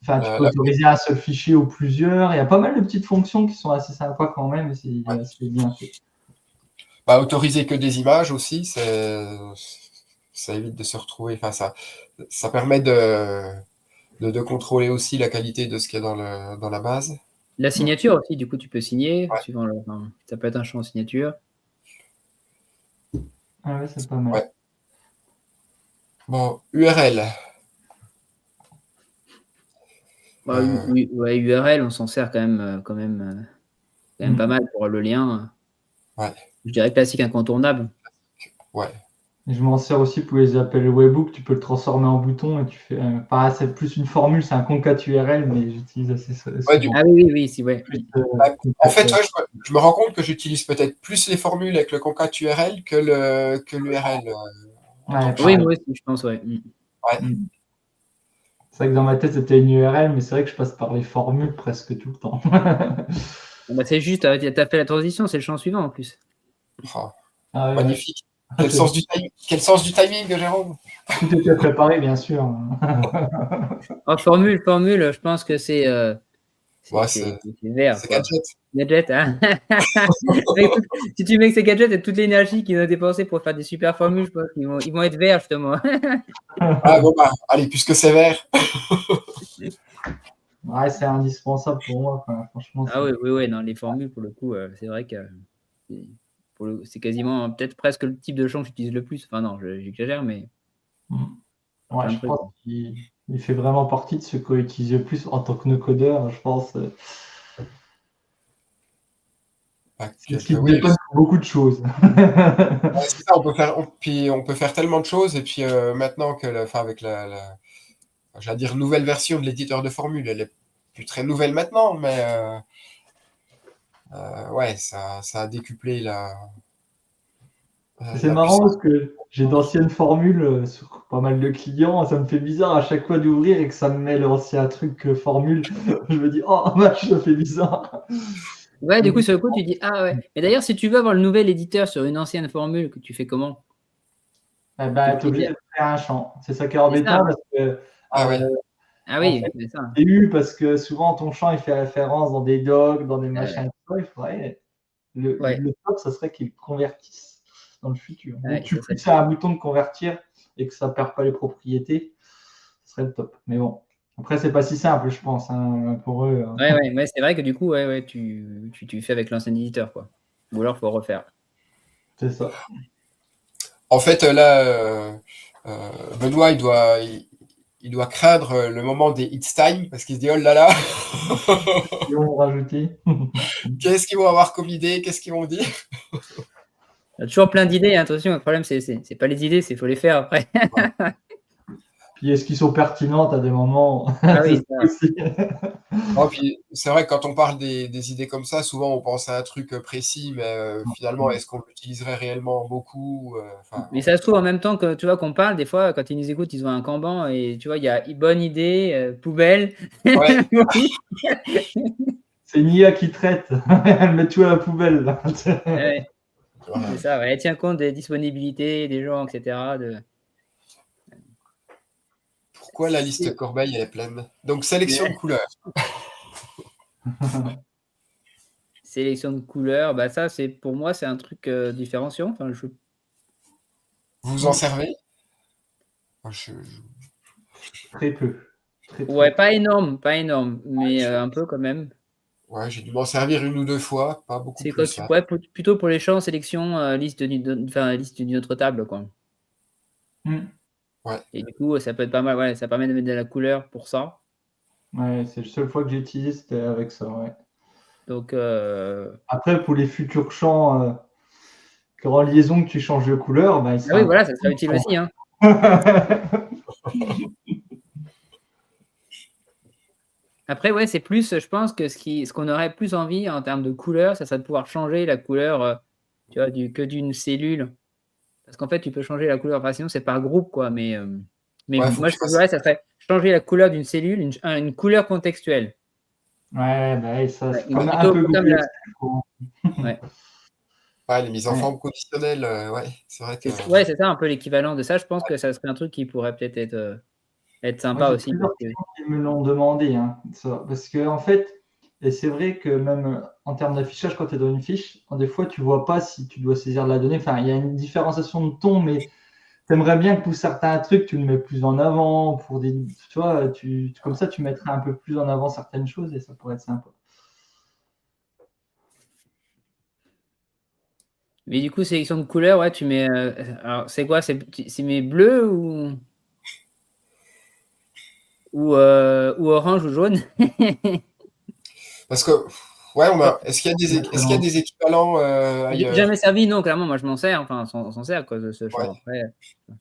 tu peux La- autoriser un seul fichier ou plusieurs. Il y a pas mal de petites fonctions qui sont assez sympas quand même, et c'est ouais. assez bien fait. Bah, autoriser que des images aussi, ça évite de se retrouver. Enfin, ça permet de contrôler aussi la qualité de ce qu'il y a dans la base. La signature aussi, du coup, tu peux signer, Ouais. suivant enfin, ça peut être un champ signature. Ah ouais, c'est pas mal. Ouais. Bon, URL. Bah, ouais, URL, on s'en sert quand même pas mal pour le lien. Ouais. Je dirais classique incontournable. Ouais. Et je m'en sers aussi pour les appels webhook, tu peux le transformer en bouton et tu fais. C'est plus une formule, c'est un concat URL, mais j'utilise assez Ouais, souvent. Ah oui, si, ouais. Plus, En fait, concat, ouais, je me rends compte que j'utilise peut-être plus les formules avec le concat URL que l'URL en tant ouais, que Oui, champ. pareil. moi aussi, je pense, ouais. Ouais. C'est vrai que dans ma tête, c'était une URL, mais c'est vrai que je passe par les formules presque tout le temps. Bah, c'est juste, t'as fait la transition, c'est le champ suivant en plus. Oh, Ah ouais, ouais. magnifique. Quel sens du timing, Jérôme. Tout était préparé, bien sûr. Oh, formule, je pense que Ouais, c'est vert, c'est quoi. gadget. Gadget, hein. Si tu mets que c'est gadget et toute l'énergie qu'ils ont dépensée pour faire des super formules, je pense qu'ils vont être verts, justement. Ah bon, bah, allez, puisque c'est vert. Ouais, c'est indispensable pour moi. Enfin, franchement, Ah oui, non, les formules, pour le coup, c'est vrai que c'est c'est quasiment, peut-être presque le type de champ que j'utilise le plus. Enfin, non, j'exagère, mais Ouais, plein de je trucs. pense qu'il fait vraiment partie de ceux qu'on utilise le plus en tant que no-codeur, je pense. C'est ce qui te Oui, dépanne pour beaucoup de choses. c'est ça, puis on peut faire tellement de choses, et puis maintenant que, enfin, avec j'allais dire nouvelle version de l'éditeur de formule, elle est plus très nouvelle maintenant, mais ouais, ça a décuplé C'est la marrant puissance. parce que j'ai d'anciennes formules sur pas mal de clients. Ça me fait bizarre à chaque fois d'ouvrir et que ça me met l'ancien truc formule. Je me dis, oh, vache, ça fait bizarre. Ouais, du coup, sur le coup, tu dis, ah ouais. Mais d'ailleurs, si tu veux avoir le nouvel éditeur sur une ancienne formule, que tu fais comment? Eh T'es ben, tu es obligé obligé de- de faire un champ. C'est ça qui est C'est ça, embêtant hein. parce que, Ah ouais. Ah en oui, fait, c'est ça. c'est eu parce que souvent ton champ il fait référence dans des docs, dans des Euh, machins. Il faudrait, ouais, le top, ça serait qu'ils convertissent dans le futur. Ou que tu ça serait puisses faire un bouton de convertir et que ça ne perd pas les propriétés, ce serait le top. Mais bon, après, c'est pas si simple, je pense, hein, pour eux. ouais, c'est vrai que du coup, ouais, tu fais avec l'ancien éditeur, quoi. Ou alors, faut refaire. C'est ça. En fait, là, Benoît, il doit craindre le moment des hits time parce qu'il se dit, oh là là, Ils vont rajouter. qu'est-ce qu'ils vont avoir comme idée, qu'est-ce qu'ils vont dire. Il y a toujours plein d'idées, hein, attention. Le problème, c'est pas les idées, c'est faut les faire après. Puis est-ce qu'ils sont pertinentes à des moments? Ah C'est oui, ça ça. aussi. Non, puis c'est vrai que quand on parle des idées comme ça, souvent on pense à un truc précis, mais finalement, est-ce qu'on l'utiliserait réellement beaucoup enfin, Mais ça se trouve en même temps que tu vois qu'on parle, des fois, quand ils nous écoutent, ils ont un Kanban et tu vois, il y a bonne idée, poubelle. ouais, Oui. C'est une IA qui traite. Elle met tout à la poubelle. Là. Ouais, voilà. c'est ça, ouais. Elle tient compte des disponibilités des gens, etc. Pourquoi la liste Corbeil elle est pleine? Donc sélection de couleurs. Sélection de couleurs, bah ça, pour moi, c'est un truc différenciant. Enfin, Vous vous en servez? Moi, Très peu. Très, très ouais, peu. pas énorme, mais un peu quand même. ouais, j'ai dû m'en servir une ou deux fois, pas beaucoup C'est quand plus. tu Hein. ouais, plutôt pour les champs, sélection, liste d'une autre table, quoi. Hmm. Ouais. Et du coup, ça peut être pas mal. Ouais, ça permet de mettre de la couleur pour ça. Ouais, c'est la seule fois que j'ai utilisé, c'était avec ça. Ouais. Donc, Après, pour les futurs champs en liaison que tu changes de couleur, il ah sera oui, un voilà, ça serait utile aussi. Hein. Après, ouais, c'est plus, je pense que ce qu'on aurait plus envie en termes de couleur, ça serait de pouvoir changer la couleur, tu vois, que d'une cellule. Parce qu'en fait, tu peux changer la couleur. Enfin, sinon, c'est par groupe, quoi. Mais Ouais, faut moi, que ce tu que je fasses. voudrais, ça serait changer la couleur d'une cellule, une couleur contextuelle. Ouais, ça, Ouais, c'est une comme un plutôt peu comme Google la. Excel, quoi. Ouais, Ouais, les mises en Ouais. forme conditionnelles, ouais, c'est vrai que. ouais, c'est ça un peu l'équivalent de ça. Je pense que ça serait un truc qui pourrait peut-être être Moi, sympa j'ai aussi. Parce plusieurs que... clients qui me l'ont demandé, hein, ça. Parce que, en fait, et c'est vrai que même en termes d'affichage, quand tu es dans une fiche, des fois, tu vois pas si tu dois saisir de la donnée. Enfin, il y a une différenciation de ton, mais tu aimerais bien que pour certains trucs, tu le mets plus en avant. Pour des, tu vois, comme ça, tu mettrais un peu plus en avant certaines choses et ça pourrait être sympa. Mais du coup, sélection de couleurs, ouais, tu mets. Alors, c'est quoi? C'est mes bleus ou orange ou jaune? Parce que, ouais, Ah, est-ce qu'il y a je mettrais est-ce qu'il y a dans- des équivalents J'ai ailleurs? jamais servi, non, clairement, moi je m'en sers, enfin, on s'en sert à cause de ce Ouais. champ. Après,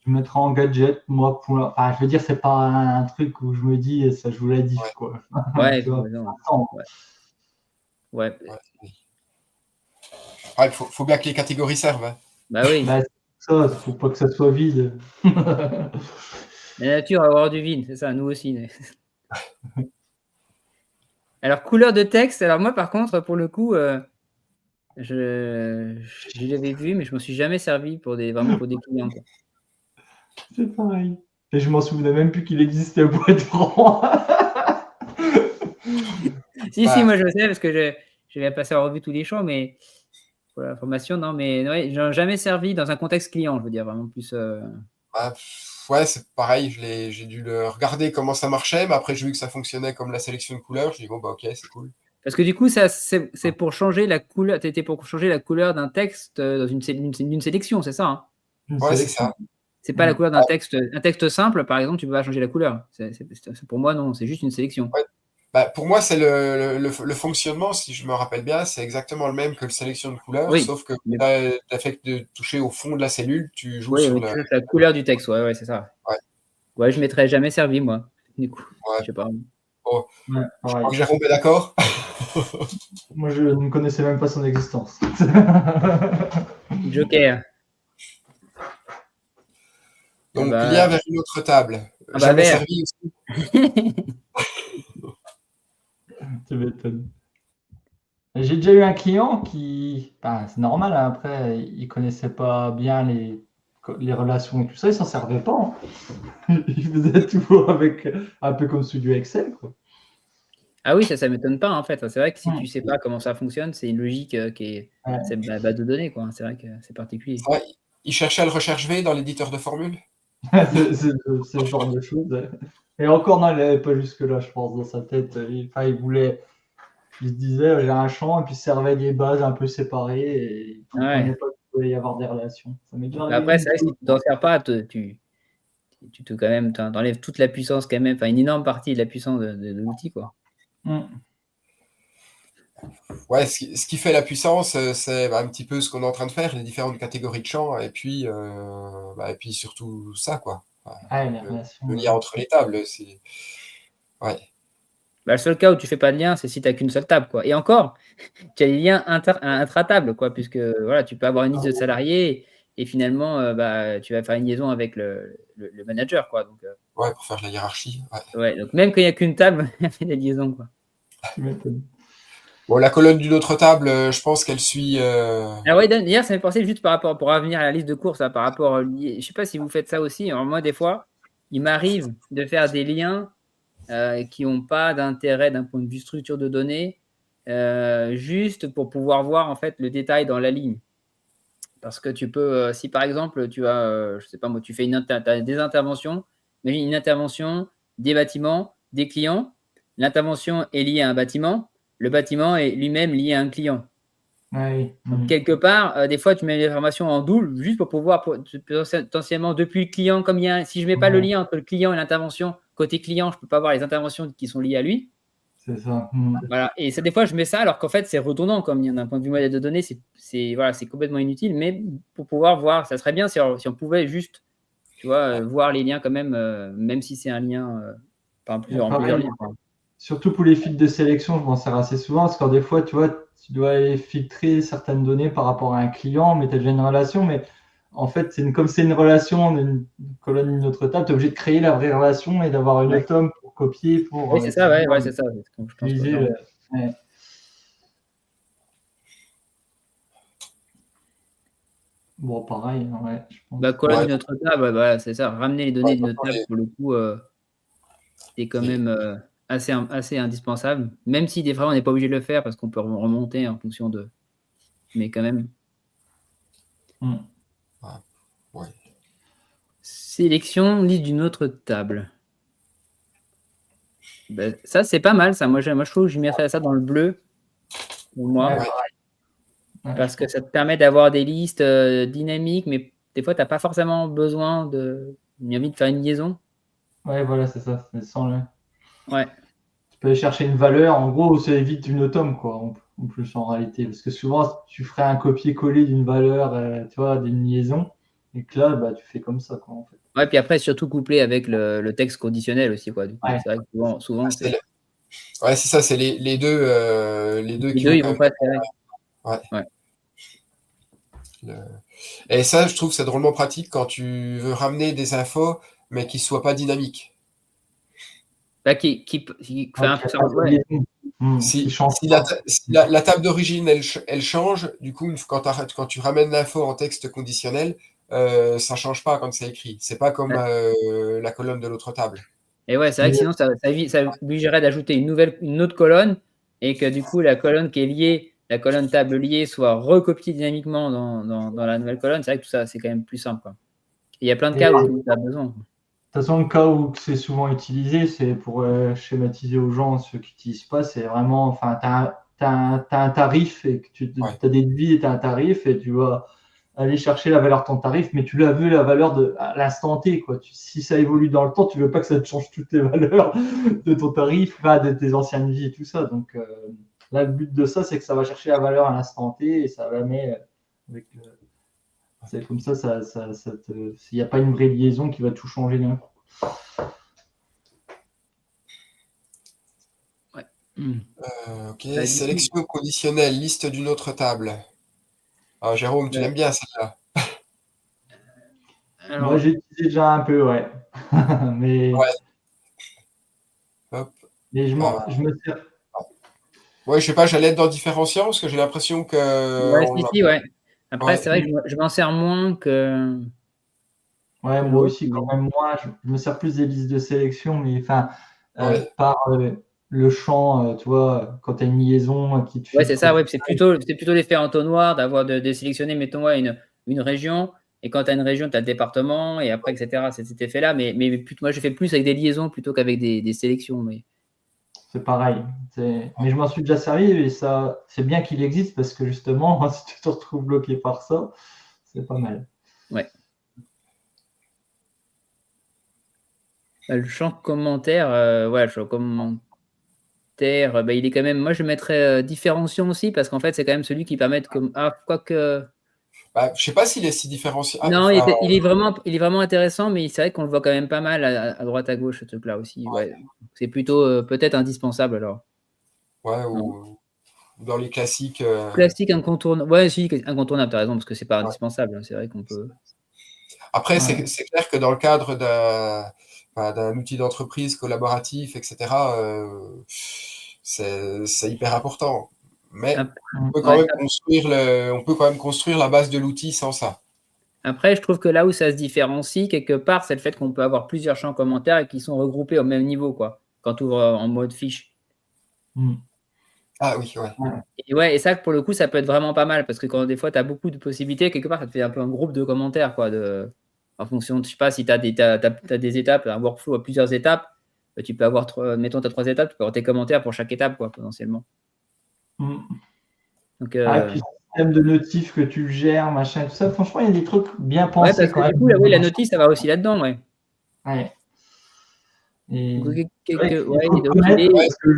je mettrais en gadget, moi, enfin, je veux dire, c'est pas un truc où je me dis, ça joue la diff, Ouais. quoi. ouais, Tu vois, non, attends. ouais, ouais, Ouais. Ah, faut bien que les catégories servent, hein. bah oui, Bah, c'est ça, faut pas que ça soit vide. la nature a horreur du vide, c'est ça, nous aussi. Alors, couleur de texte, alors moi par contre, pour le coup, je l'avais vu, mais je m'en suis jamais servi vraiment pour des clients, quoi. C'est pareil. Et je m'en souvenais même plus qu'il existait pour être franc. Si, Ouais. moi je le sais parce que je vais passer en revue tous les champs, mais pour la formation, non, mais ouais, j'en ai jamais servi dans un contexte client, je veux dire, vraiment plus. Bah, ouais, c'est pareil, j'ai dû le regarder comment ça marchait, mais après j'ai vu que ça fonctionnait comme la sélection de couleurs, je dis bon bah ok, c'est cool. Parce que du coup, ça, c'est pour changer la couleur. T'étais pour changer la couleur d'un texte dans d'une sélection, c'est ça, hein? Une Ouais, c'est ça. sélection. C'est pas la Mm. couleur un texte simple, par exemple, tu peux pas changer la couleur. Pour moi, non, c'est juste une sélection. Ouais. Bah, pour moi, c'est le fonctionnement, si je me rappelle bien, c'est exactement le même que le sélection de couleurs, Oui, sauf que mais t'as fait que de toucher au fond de la cellule, tu joues oui, sur oui, le. tu changes la couleur du texte, ouais, ouais, c'est ça. Ouais, Ouais, je m'étais jamais servi, moi. Du coup, ouais. je sais pas. Bon, Ouais, je crois pareil. que Jérôme est d'accord. Moi, je ne connaissais même pas son existence. Joker. Ah Donc, bah, lien vers une autre table. ah bah Jamais vert. servi aussi. Tu m'étonnes. J'ai déjà eu un client qui, ben, c'est normal, hein, après, il connaissait pas bien les relations et tout ça, il s'en servait pas, hein. Il faisait tout avec un peu comme Studio Excel, quoi. Ah oui, ça m'étonne pas en fait. C'est vrai que si tu Mm. sais pas comment ça fonctionne, c'est une logique qui est, Ouais. c'est la base de données, quoi. C'est vrai que c'est particulier. C'est vrai, il cherchait le recherche V dans l'éditeur de formules. C'est le genre de choses. Et encore, non, il n'allait pas jusque-là, je pense, dans sa tête. Il voulait, il se disait, j'ai un champ, et puis il servait des bases un peu séparées, et il Ah ouais. comprenait pas qu'il pouvait y avoir des relations. Ça m'est déjà Bah arrivé après, une c'est vrai que fois. si tu t'en sers pas, tu te quand même, t'enlèves toute la puissance quand même, enfin une énorme partie de la puissance de l'outil, quoi. Mm. Ouais, ce qui fait la puissance, c'est bah, un petit peu ce qu'on est en train de faire, les différentes catégories de champs, et puis surtout ça, quoi. Enfin, Ah, les le, relations. le lien entre les tables, c'est. Ouais. Bah, le seul cas où tu fais pas de lien, c'est si tu as qu'une seule table, quoi. Et encore, tu as des liens intra-tables, quoi, puisque voilà, tu peux avoir une liste de salariés et finalement, bah, tu vas faire une liaison avec le manager, quoi. Donc, Ouais, pour faire de la hiérarchie. Ouais. ouais, donc même quand il n'y a qu'une table, il y a fait des liaisons, quoi. Tu m'étonnes. Bon, la colonne d'une autre table, je pense qu'elle suit. Alors ouais, d'ailleurs, ça m'est pensé juste par rapport, pour revenir à la liste de courses, là, par rapport, je sais pas si vous faites ça aussi. Alors moi, des fois, il m'arrive de faire des liens qui n'ont pas d'intérêt d'un point de vue structure de données, juste pour pouvoir voir en fait le détail dans la ligne. Parce que tu peux, si par exemple tu as, je sais pas moi, tu fais t'as des interventions, imagine une intervention, des bâtiments, des clients. L'intervention est liée à un bâtiment, le bâtiment est lui-même lié à un client. Ouais, Donc, quelque part, des fois, tu mets l'information en double juste pour pouvoir potentiellement depuis le client, comme si je ne mets pas le lien entre le client et l'intervention, côté client, je ne peux pas voir les interventions qui sont liées à lui. c'est ça. Voilà. Et ça, des fois, je mets ça alors qu'en fait, c'est redondant comme d'un point de vue modèle de données, c'est complètement inutile. Mais pour pouvoir voir, ça serait bien si on pouvait juste, tu vois, voir les liens quand même, même si c'est un lien en plusieurs liens. Surtout pour les filtres de sélection, je m'en sers assez souvent parce que des fois, tu vois, tu dois aller filtrer certaines données par rapport à un client, mais tu as déjà une relation. Mais en fait, comme c'est une relation, une colonne, une autre table, tu es obligé de créer la vraie relation et d'avoir une tome pour copier, pour Oui, c'est ça, c'est ça. utiliser. Ouais. Bon, pareil, ouais, je pense. Colonne d'une autre table, voilà, c'est ça. Ramener les données d'une autre table, pour le coup, c'est quand même assez indispensable. Même si des fois, on n'est pas obligé de le faire parce qu'on peut remonter en fonction de. Mais quand même. Ouais. Sélection, liste d'une autre table. Ça, c'est pas mal, ça. Moi, je trouve que je mettrais ça dans le bleu. Pour moi. Parce que ça te permet d'avoir des listes dynamiques, mais des fois, tu n'as pas forcément besoin de faire une liaison. Ouais, voilà, c'est ça. C'est sans le... Ouais. Tu peux aller chercher une valeur. En gros, ça évite une tome, quoi, en plus, en réalité. Parce que souvent, tu ferais un copier-coller d'une valeur, tu vois, d'une liaison. Et que là, bah, tu fais comme ça, quoi, en fait. Ouais, puis après, surtout couplé avec le texte conditionnel aussi, quoi. Du coup, c'est vrai que souvent c'est. Ouais, c'est ça, c'est les deux. Les deux, ils vont pas faire. Ouais. Et ça, je trouve que c'est drôlement pratique quand tu veux ramener des infos, mais qui ne soient pas dynamiques. Si la table d'origine, elle change, du coup, quand tu ramènes l'info en texte conditionnel, ça ne change pas quand c'est écrit. C'est pas comme la colonne de l'autre table. Et ouais, c'est vrai que sinon, ça obligerait d'ajouter une autre colonne et que du coup, la colonne qui est liée, la colonne table liée, soit recopiée dynamiquement dans la nouvelle colonne. C'est vrai que tout ça, c'est quand même plus simple, quoi. Il y a plein de cas où tu as besoin. De toute façon, le cas où c'est souvent utilisé, c'est pour schématiser aux gens ceux qui n'utilisent pas. C'est vraiment, enfin, tu as un tarif et que tu as des devis et tu as un tarif et tu vas aller chercher la valeur de ton tarif, mais tu l'as vu la valeur à l'instant T, quoi. Si ça évolue dans le temps, tu veux pas que ça te change toutes les valeurs de ton tarif, de tes anciennes vies et tout ça. Donc là, le but de ça, c'est que ça va chercher la valeur à l'instant T et ça la met avec le. C'est comme ça, il n'y a pas une vraie liaison qui va tout changer d'un coup. Ok, sélection conditionnelle, liste d'une autre table. Alors, Jérôme, tu l'aimes bien celle-là? Moi, j'ai utilisé déjà un peu, ouais. mais je me sers. Ouais, je sais pas, j'allais être dans différenciant parce que j'ai l'impression que. Ouais. Après, c'est vrai que je m'en sers moins que. Ouais, moi aussi, quand même moins. Je me sers plus des listes de sélection, mais enfin, par le champ, tu vois, quand tu as une liaison qui te Ouais, c'est ça, ouais. C'est plutôt l'effet entonnoir d'avoir de sélectionner, mettons, une région. Et quand tu as une région, tu as le département, et après, etc. C'est cet effet-là. Mais moi, je fais plus avec des liaisons plutôt qu'avec des sélections. Mais. C'est pareil. Mais je m'en suis déjà servi et ça, c'est bien qu'il existe parce que justement, si tu te retrouves bloqué par ça, c'est pas mal. Ouais. Le champ commentaire, le champ commentaire, il est quand même. Moi, je mettrais différenciant aussi parce qu'en fait, c'est quand même celui qui permet de. Quoique. Je sais pas s'il est si différencié. Non, il est vraiment intéressant, mais c'est vrai qu'on le voit quand même pas mal à droite, à gauche, ce truc-là aussi. Ouais. C'est plutôt peut-être indispensable alors. Ouais, ou dans les classiques. Classique, incontournable. Ouais, si, incontournable, t'as raison, parce que c'est pas indispensable. C'est vrai qu'on peut. Après, c'est clair que dans le cadre d'un outil d'entreprise collaboratif, etc., c'est hyper important. Mais on peut quand même construire la base de l'outil sans ça. Après, je trouve que là où ça se différencie, quelque part, c'est le fait qu'on peut avoir plusieurs champs commentaires et qui sont regroupés au même niveau, quoi, quand tu ouvres en mode fiche. Ah oui, ouais. Et ça, pour le coup, ça peut être vraiment pas mal parce que quand des fois, tu as beaucoup de possibilités, quelque part, ça te fait un peu un groupe de commentaires, quoi, en fonction, je sais pas, si tu as des étapes, un workflow à plusieurs étapes, tu peux avoir, mettons, tu as 3 étapes, tu peux avoir tes commentaires pour chaque étape, quoi, potentiellement. Donc, Puis système de notifs que tu gères, machin, tout ça. Franchement, il y a des trucs bien Ouais, pensés parce quand que du même. coup, oui, la notice, ça va aussi là-dedans, ouais. Ouais. Et Donc, c'est vrai qu'il ouais, faut le donc connaître parce que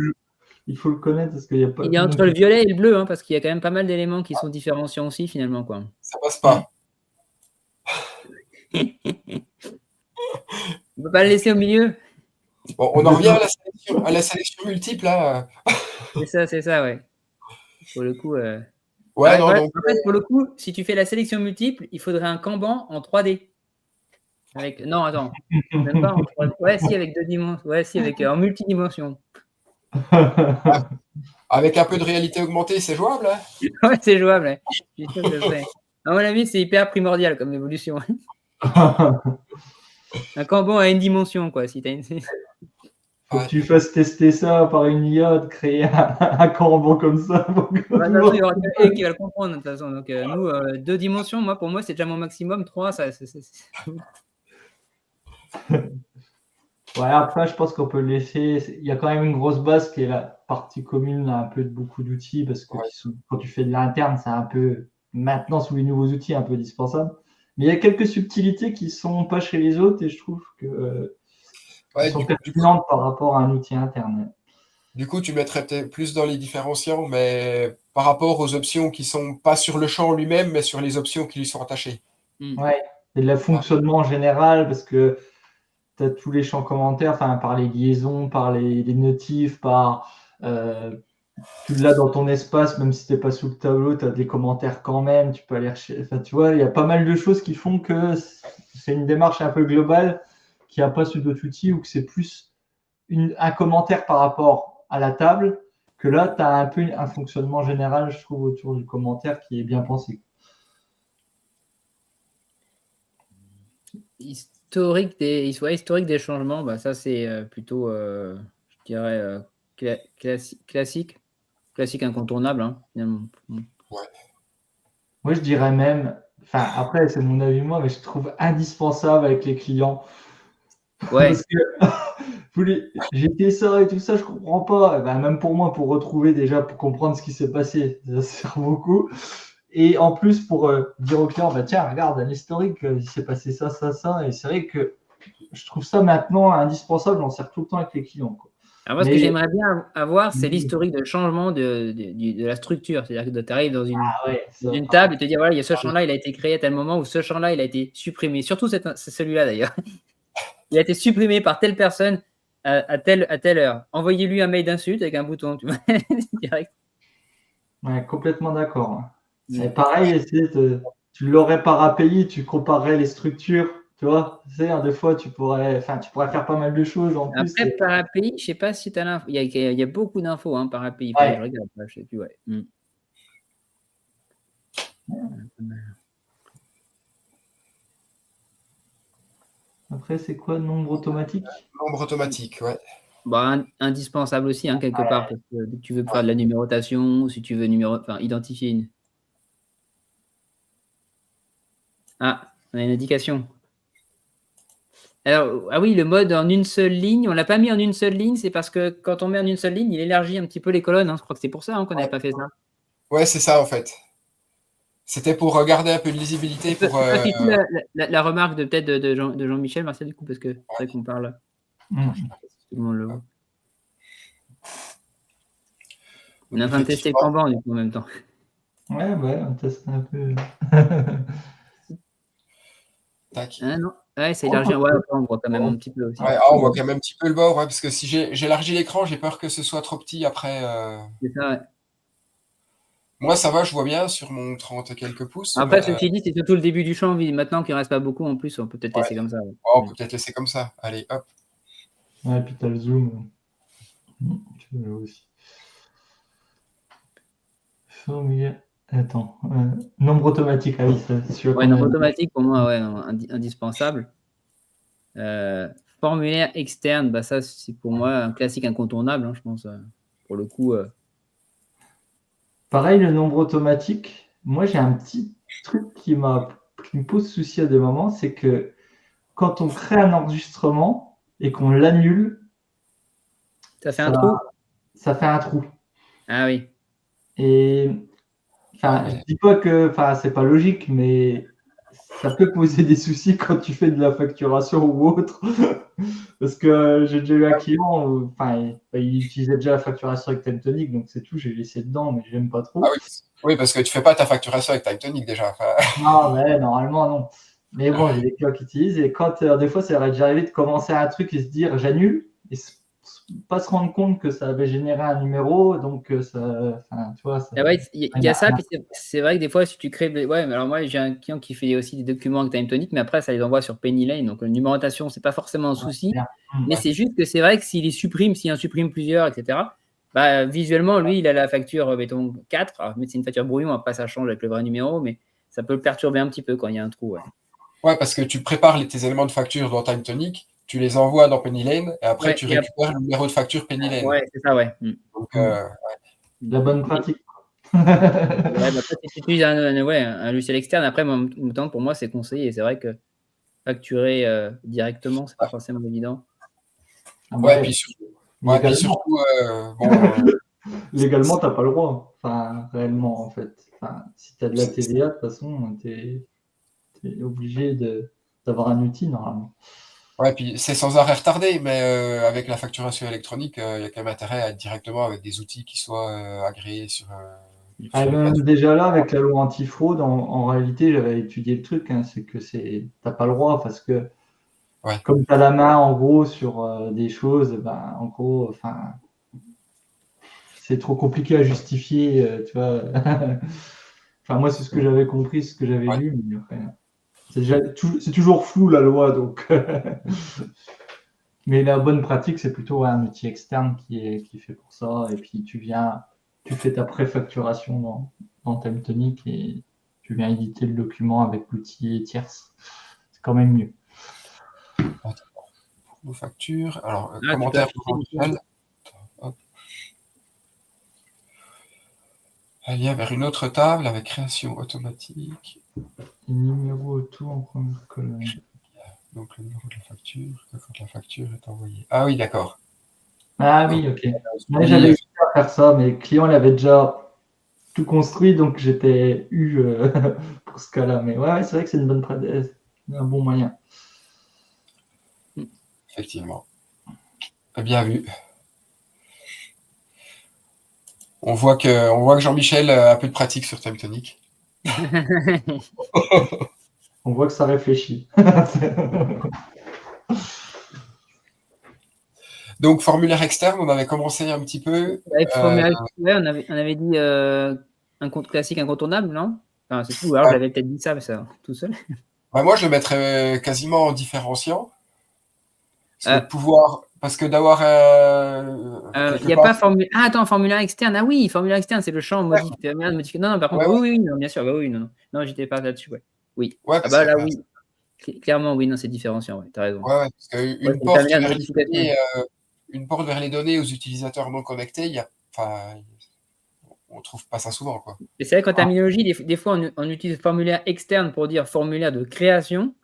il faut le connaître parce qu'il n'y a pas il est tout le monde entre le qui. violet et le bleu, hein, parce qu'il y a quand même pas mal d'éléments qui sont différenciants aussi, finalement, quoi. Ça passe pas. On peut pas le laisser au milieu. Bon, on en revient à la sélection multiple, là. C'est ça, ouais. Pour le coup, Ouais, non, ouais, donc, en fait, pour le coup, si tu fais la sélection multiple, il faudrait un Kanban en 3D. Non, attends, même pas en 3D. Ouais, si, avec 2 dimensions. Ouais, si, en multidimension. avec un peu de réalité augmentée, c'est jouable, hein. Ouais, c'est jouable, ouais. Je suis sûr que ça serait. À mon avis, c'est hyper primordial comme évolution. Un Kanban à une dimension, quoi. Si t'as une... Faut que tu fasses tester ça par une IA, de créer un Kanban comme ça. Pour que Bah, tout de le toute façon, il y monde- aura que lui qui va le comprendre, de toute façon. Donc, nous, 2 dimensions, pour moi, c'est déjà mon maximum. 3, ça. Ouais, après, je pense qu'on peut le laisser. Il y a quand même une grosse base qui est la partie commune un peu de beaucoup d'outils parce que Ouais. quand tu fais de l'interne, c'est un peu maintenant sous les nouveaux outils un peu indispensable. Mais il y a quelques subtilités qui sont pas chez les autres et je trouve que qui Ouais, sont du coup, pertinentes par rapport à un outil interne. tu mettrais peut-être plus dans les différenciants, mais par rapport aux options qui sont pas sur le champ lui-même, mais sur les options qui lui sont attachées. Ouais, et le fonctionnement en général parce que tu as tous les champs commentaires, enfin par les liaisons, par les notifs, par tu l'as dans ton espace, même si tu n'es pas sous le tableau, tu as des commentaires quand même, tu peux aller rechercher. Enfin, tu vois, il y a pas mal de choses qui font que c'est une démarche un peu globale qui n'a pas sur d'autres outils ou que c'est plus un commentaire par rapport à la table, que là, tu as un peu un fonctionnement général, je trouve, autour du commentaire qui est bien pensé. Historique des changements, bah, ça, c'est plutôt, je dirais, classique. Classique incontournable, hein, finalement. Ouais. Moi, je dirais même, enfin, après, c'est mon avis, moi, mais je trouve indispensable avec les clients. Ouais. Parce que j'ai fait ça et tout ça, je comprends pas. Eh ben, même pour moi, pour retrouver déjà, pour comprendre ce qui s'est passé, ça sert beaucoup. Et en plus, pour dire au client, bah, tiens, regarde, un historique, il s'est passé ça, ça, ça. Et c'est vrai que je trouve ça maintenant indispensable, j'en sers tout le temps avec les clients, quoi. Alors moi, ce que Mais j'aimerais bien avoir, c'est l'historique de changement de la structure. C'est-à-dire que tu arrives dans ouais, ça, une table et te dire, voilà, il y a ce champ-là, il a été créé à tel moment, ou ce champ-là, il a été supprimé. Surtout c'est celui-là, d'ailleurs. Il a été supprimé par telle personne à telle heure. Envoyez-lui un mail d'insulte avec un bouton, tu vois, direct. ouais, complètement d'accord. Et Mm. pareil, tu l'aurais par API, tu comparerais les structures, tu vois. Tu sais, hein, des fois, tu pourrais faire pas mal de choses en plus. Après, par API, je sais pas si tu as l'info. Il y a beaucoup d'infos hein, par API. Il faudrait que je Ouais. regarde. Je sais plus, ouais. Mm. Après, c'est quoi le nombre automatique? Nombre automatique, ouais. Bah, indispensable aussi, hein, quelque part, parce que dès que tu veux faire de la numérotation, si tu veux identifier une. Ah, on a une indication. Alors, ah oui, le mode en une seule ligne, on l'a pas mis en une seule ligne, c'est parce que quand on met en une seule ligne, il élargit un petit peu les colonnes. Hein. Je crois que c'est pour ça hein, qu'on n'avait Ouais, pas fait ça. ouais, c'est ça, en fait. C'était pour garder un peu de lisibilité. Tu peux cliquer la remarque peut-être de Jean-Michel, Marcel, du coup, parce que c'est vrai qu'on parle. Mm. Tout le monde le voit. On est Donc, en train de tester le effectivement. Kanban, du coup, en même temps. Ouais, on teste un peu. Tac. Ah non, ouais, c'est élargi. Ouais, après, on voit quand même un petit peu aussi. Ouais, on voit quand même un petit peu le bord, ouais, parce que si j'élargis l'écran, j'ai peur que ce soit trop petit après. C'est ça, ouais. Moi, ça va, je vois bien sur mon 30 quelques pouces, Après, mais ceci dit, c'est surtout le début du champ. Maintenant qu'il ne reste pas beaucoup, en plus, on peut peut-être ouais. laisser comme ça. Ouais. Oh, on peut peut-être laisser comme ça. Allez, hop. Ouais, puis tu as le zoom. Tu veux aussi. Formulaire. Attends. Nombre automatique, ah oui, ça, c'est sûr Ouais, qu'on nombre a. automatique, pour moi, ouais, non, indispensable. Formulaire externe, bah ça, c'est pour moi un classique incontournable, hein, je pense. Pour le coup. Pareil, le nombre automatique. Moi, j'ai un petit truc qui me pose souci à des moments, c'est que quand on crée un enregistrement et qu'on l'annule, Ça fait un ça, trou? ça fait un trou. Ah oui. Et Enfin, je dis pas que c'est pas logique, mais ça peut poser des soucis quand tu fais de la facturation ou autre. Parce que j'ai déjà eu un client, il utilisait déjà la facturation avec TimeTonic, donc c'est tout, j'ai laissé dedans, mais j'aime pas Ah trop. oui, parce que tu fais pas ta facturation avec TimeTonic déjà. Enfin, Non, mais normalement, non. Mais bon, j'ai des clients qui utilisent, et quand des fois, ça aurait déjà arrivé de commencer un truc et se dire j'annule, et pas se rendre compte que ça avait généré un numéro, donc tu vois, ça. Ah ouais, il y a ça, puis c'est vrai que des fois, si tu crées. Ouais, mais alors moi, j'ai un client qui fait aussi des documents avec TimeTonic, mais après, ça les envoie sur Penny Lane. Donc, la numérotation, c'est pas forcément un souci. Mais c'est juste que c'est vrai que s'il en supprime plusieurs, etc., bah, visuellement, lui, il a la facture, mettons, 4. Alors, mais c'est une facture brouillon, après, ça change avec le vrai numéro, mais ça peut le perturber un petit peu quand il y a un trou. Ouais, ouais, parce que tu prépares tes éléments de facture dans TimeTonic, tu les envoies dans Penny Lane, et après, ouais, tu récupères le numéro de facture Penny Lane. ouais, c'est ça, ouais. Donc, La bonne pratique. Ouais, bah, après, si tu utilises un logiciel externe, après, pour moi, c'est conseillé. Et c'est vrai que facturer directement, c'est pas forcément évident. ouais, puis surtout, Légalement, bon, légalement, t'as pas le droit. Enfin, réellement, en fait. Si tu as de la TVA, de toute façon, tu es obligé d'avoir un outil, normalement. ouais, puis c'est sans arrêt retardé, mais avec la facturation électronique, il y a quand même intérêt à être directement avec des outils qui soient agréés sur les Même plateformes. déjà là, avec la loi antifraude, en réalité, j'avais étudié le truc, hein, c'est que t'as pas le droit parce que Ouais. comme tu as la main en gros sur des choses, en gros, c'est trop compliqué à justifier, tu vois. Moi, c'est ce que j'avais compris, ce que j'avais Ouais. lu, mais après, c'est toujours flou la loi, donc. Mais la bonne pratique, c'est plutôt un outil externe qui est fait pour ça, et puis tu fais ta préfacturation dans TimeTonic et tu viens éditer le document avec l'outil tierce. C'est quand même mieux. Nos factures. Alors, Ah, tu peux commentaire afficher du coup. potentiel. Hop. Un lien vers une autre table avec création automatique. Numéro auto en première colonne. Donc, le numéro de la facture, quand la facture est envoyée. Ah oui, d'accord. Ah Donc, oui, ok. Ouais, j'avais eu à faire ça, mais le client l'avait déjà tout construit, donc j'étais pour ce cas-là. Mais ouais, c'est vrai que c'est une bonne un bon moyen. effectivement. Bien vu. On voit que Jean-Michel a un peu de pratique sur TimeTonic. On voit que ça réfléchit. Donc, formulaire externe, on avait commencé un petit peu. Avec formulaire, ouais, on avait dit un compte classique incontournable, non? Enfin, c'est tout. Alors, j'avais peut-être dit ça, mais ça, tout seul. Bah, moi, je le mettrais quasiment en différenciant. Parce que d'avoir Il quelque n'y a part. pas formulaire. Ah, attends, formulaire externe. Ah oui, formulaire externe, c'est le champ modifié. Non, non, par contre, Ouais, oui, non, bien sûr, bah oui, non, non. Non, j'étais pas là-dessus, ouais. Oui. ouais, Ah parce bah que, là, oui. Clairement, oui, non, c'est différencient, ouais, t'as raison. ouais, parce Ouais, qu'une c'est le porte terminal de vers les modification. données, une porte vers les données aux utilisateurs non connectés, on trouve pas ça souvent, quoi. Et c'est vrai qu'en terminologie, des fois, on utilise formulaire externe pour dire formulaire de création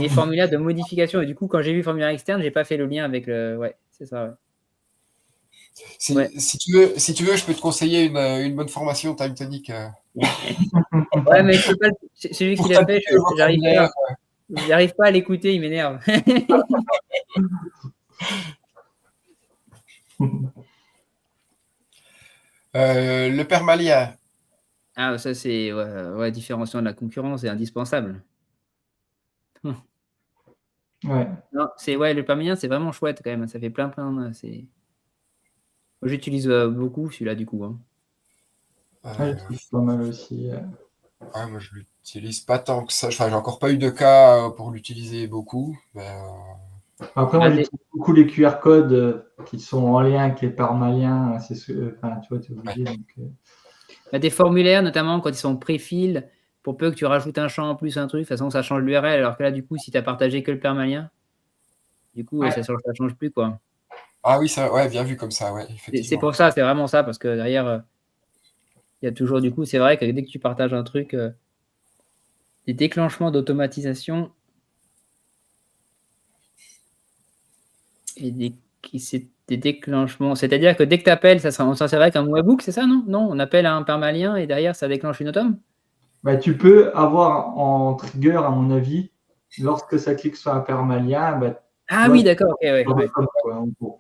et formulaire de modification. Et du coup, quand j'ai vu formulaire externe, j'ai pas fait le lien avec le. Ouais, c'est ça, ouais. Ouais. Si tu veux, je peux te conseiller une bonne formation TimeTonic. Ouais, mais je peux pas. Celui qui Pour l'a fait, t'habituer au vocabulaire. j'arrive pas à l'écouter, il m'énerve. Le permalien. Ah, ça, c'est ouais, différenciant de la concurrence, c'est indispensable. Ouais. Non, ouais, le permien, c'est vraiment chouette quand même. Ça fait plein. C'est. Moi, j'utilise beaucoup celui-là du coup. Hein. Je trouve pas mal aussi. Ouais, moi, je l'utilise pas tant que ça. Enfin, j'ai encore pas eu de cas pour l'utiliser beaucoup. Mais, Après, moi, Bah, j'utilise beaucoup les QR codes qui sont en lien avec les permaliens. C'est tu vois, tu es obligé. ouais. Donc, des formulaires, notamment quand ils sont pré-fill, pour peu que tu rajoutes un champ en plus, un truc, de toute façon, ça change l'URL. Alors que là, du coup, si tu as partagé que le permalien, du coup, ça change plus, quoi. Ah oui, ça, ouais, bien vu comme ça, ouais, C'est effectivement. pour ça, c'est vraiment ça, parce que derrière, il y a toujours, du coup, c'est vrai que dès que tu partages un truc, des déclenchements d'automatisation et des déclenchements. C'est-à-dire que dès que tu appelles, on s'en servirait comme webhook, c'est ça, non? Non, on appelle à un permalien et derrière, ça déclenche une autom? Bah, tu peux avoir en trigger, à mon avis, lorsque ça clique sur un permalien, bah, Ah toi, oui, d'accord, ok, ouais, sur des ouais. coms, quoi, en gros.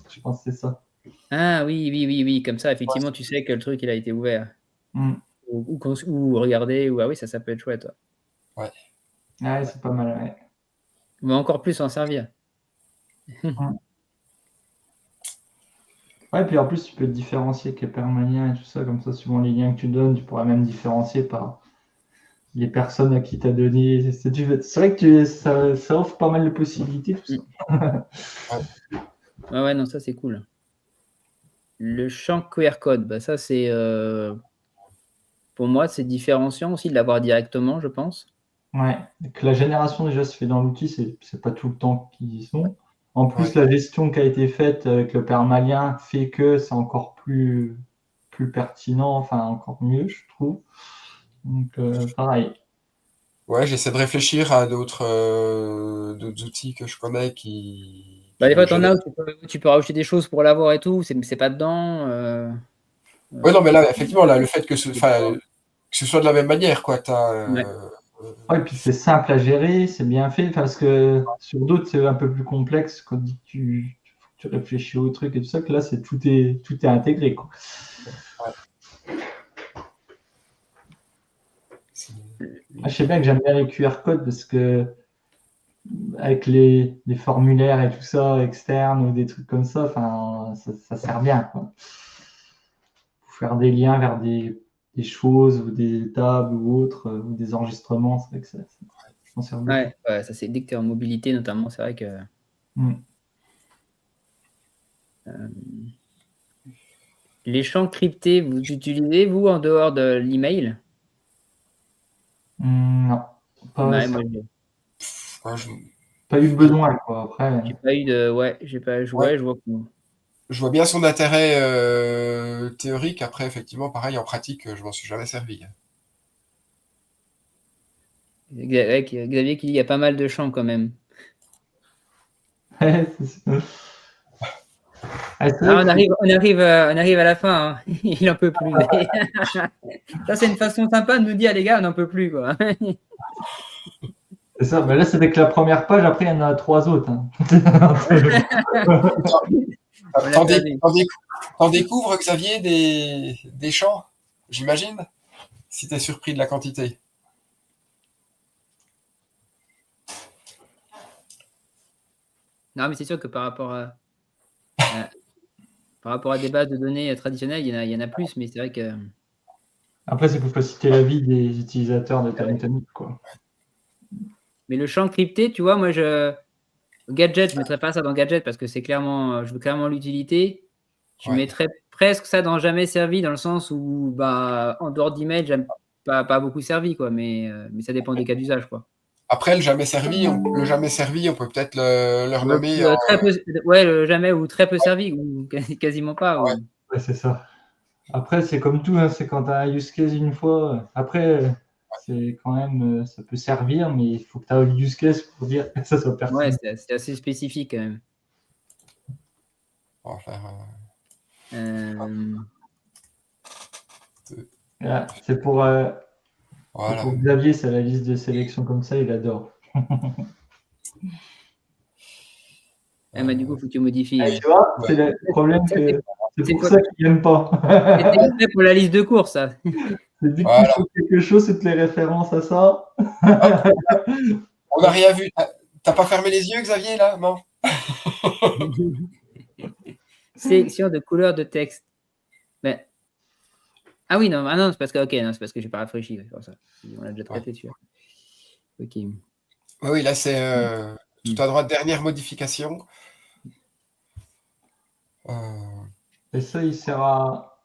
Je pense que c'est ça. Ah oui, oui, oui, oui, comme ça, effectivement, tu sais que le truc, il a été ouvert. Mm. Ou regardé, ou ah oui, ça peut être chouette. Ouais. Ouais, c'est pas mal, ouais. Mais encore plus en servir. Mm. Ouais, puis en plus, tu peux te différencier avec les permaliens et tout ça, comme ça, suivant les liens que tu donnes, tu pourras même différencier par les personnes à qui tu as donné. C'est vrai que ça offre pas mal de possibilités, tout ça. Ouais, ouais, non, ça, c'est cool. Le champ QR code, bah, ça, c'est pour moi, c'est différenciant aussi de l'avoir directement, je pense. Ouais, que la génération déjà se fait dans l'outil, c'est pas tout le temps qu'ils y sont. En plus, Ouais. la gestion qui a été faite avec le permalien fait que c'est encore plus pertinent, enfin encore mieux, je trouve. Donc, pareil. Ouais, j'essaie de réfléchir à d'autres outils que je connais Bah, qui des le fois, t'en génèrent. as où tu peux rajouter des choses pour l'avoir et tout, c'est pas dedans. Ouais, non, mais là, effectivement, là, le fait que ce soit de la même manière, quoi. Ouais. Ouais, et puis c'est simple à gérer, c'est bien fait, parce que sur d'autres, c'est un peu plus complexe quand tu réfléchis au truc et tout ça, que là, tout est intégré, quoi. Ah, je sais bien que j'aime bien les QR codes parce que avec les formulaires et tout ça externes ou des trucs comme ça, enfin, ça sert bien, quoi. Pour faire des liens vers des choses ou des tables ou autres, ou des enregistrements, c'est vrai que je m'en sers beaucoup. Ouais, ouais, ça c'est dès que tu es en mobilité notamment, c'est vrai que Mm. les champs cryptés, vous utilisez vous en dehors de l'email? Non, Ouais, moi Ouais, pas eu besoin, quoi. Après, j'ai pas eu de ouais, j'ai pas ouais, ouais, je vois que je vois bien son intérêt théorique. Après, effectivement, pareil, en pratique, je m'en suis jamais servi. Xavier qui dit il y a pas mal de champs quand même. c'est sûr. Ah, c'est Ah, vrai que on arrive à la fin, hein. Il en peut plus. Ça c'est une façon sympa de nous dire les gars, on n'en peut plus quoi. c'est ça. Mais là, c'était que la première page. Après, il y en a 3 autres, hein. On l'a T'en dé- perdu. t'en dé- t'en découvres, Xavier, des champs, j'imagine, si t'es surpris de la quantité. Non, mais c'est sûr que à- par rapport à des bases de données traditionnelles, il y en a plus, mais c'est vrai que Après, c'est pour faciliter la vie des utilisateurs de ta ouais. mécanique, quoi. Mais le champ crypté, tu vois, gadget, je mettrais pas ça dans gadget parce que c'est clairement, je veux clairement l'utilité. Je Ouais. mettrais presque ça dans jamais servi dans le sens où, bah, en dehors d'email, j'aime pas beaucoup servi, quoi, mais ça dépend des cas d'usage, quoi. Après, le jamais servi, on peut peut-être le renommer en. Très peu, ouais, jamais ou très peu servi ou quasiment pas. Ouais, Ouais, c'est ça. Après, c'est comme tout, hein, c'est quand tu as un use case une fois. Après, c'est quand même, ça peut servir, mais il faut que tu aies un use case pour dire que ça soit Ouais, pertinent. c'est assez spécifique quand même. on va faire. Euh, Voilà. C'est Voilà. pour Xavier, c'est la liste de sélection comme ça, il adore. bah, du coup, faut que tu modifies. Ah, tu vois, c'est le problème Ça, que c'est c'est pour pour, ça qu'il n'aime pas. c'était fait pour la liste de courses, ça. C'est dès que tu Voilà. fais quelque chose, c'est les références à ça. Hop, on n'a rien vu. T'as pas fermé les yeux, Xavier, là? Non? Sélection de couleurs de texte. Mais, ah oui, non, ah non, c'est parce que, ok, non, c'est parce que j'ai pas réfléchi. C'est pour ça. On l'a déjà Ouais. traité dessus. Ok. Oui, là, c'est tout à droite, dernière modification. Et ça, il sert à.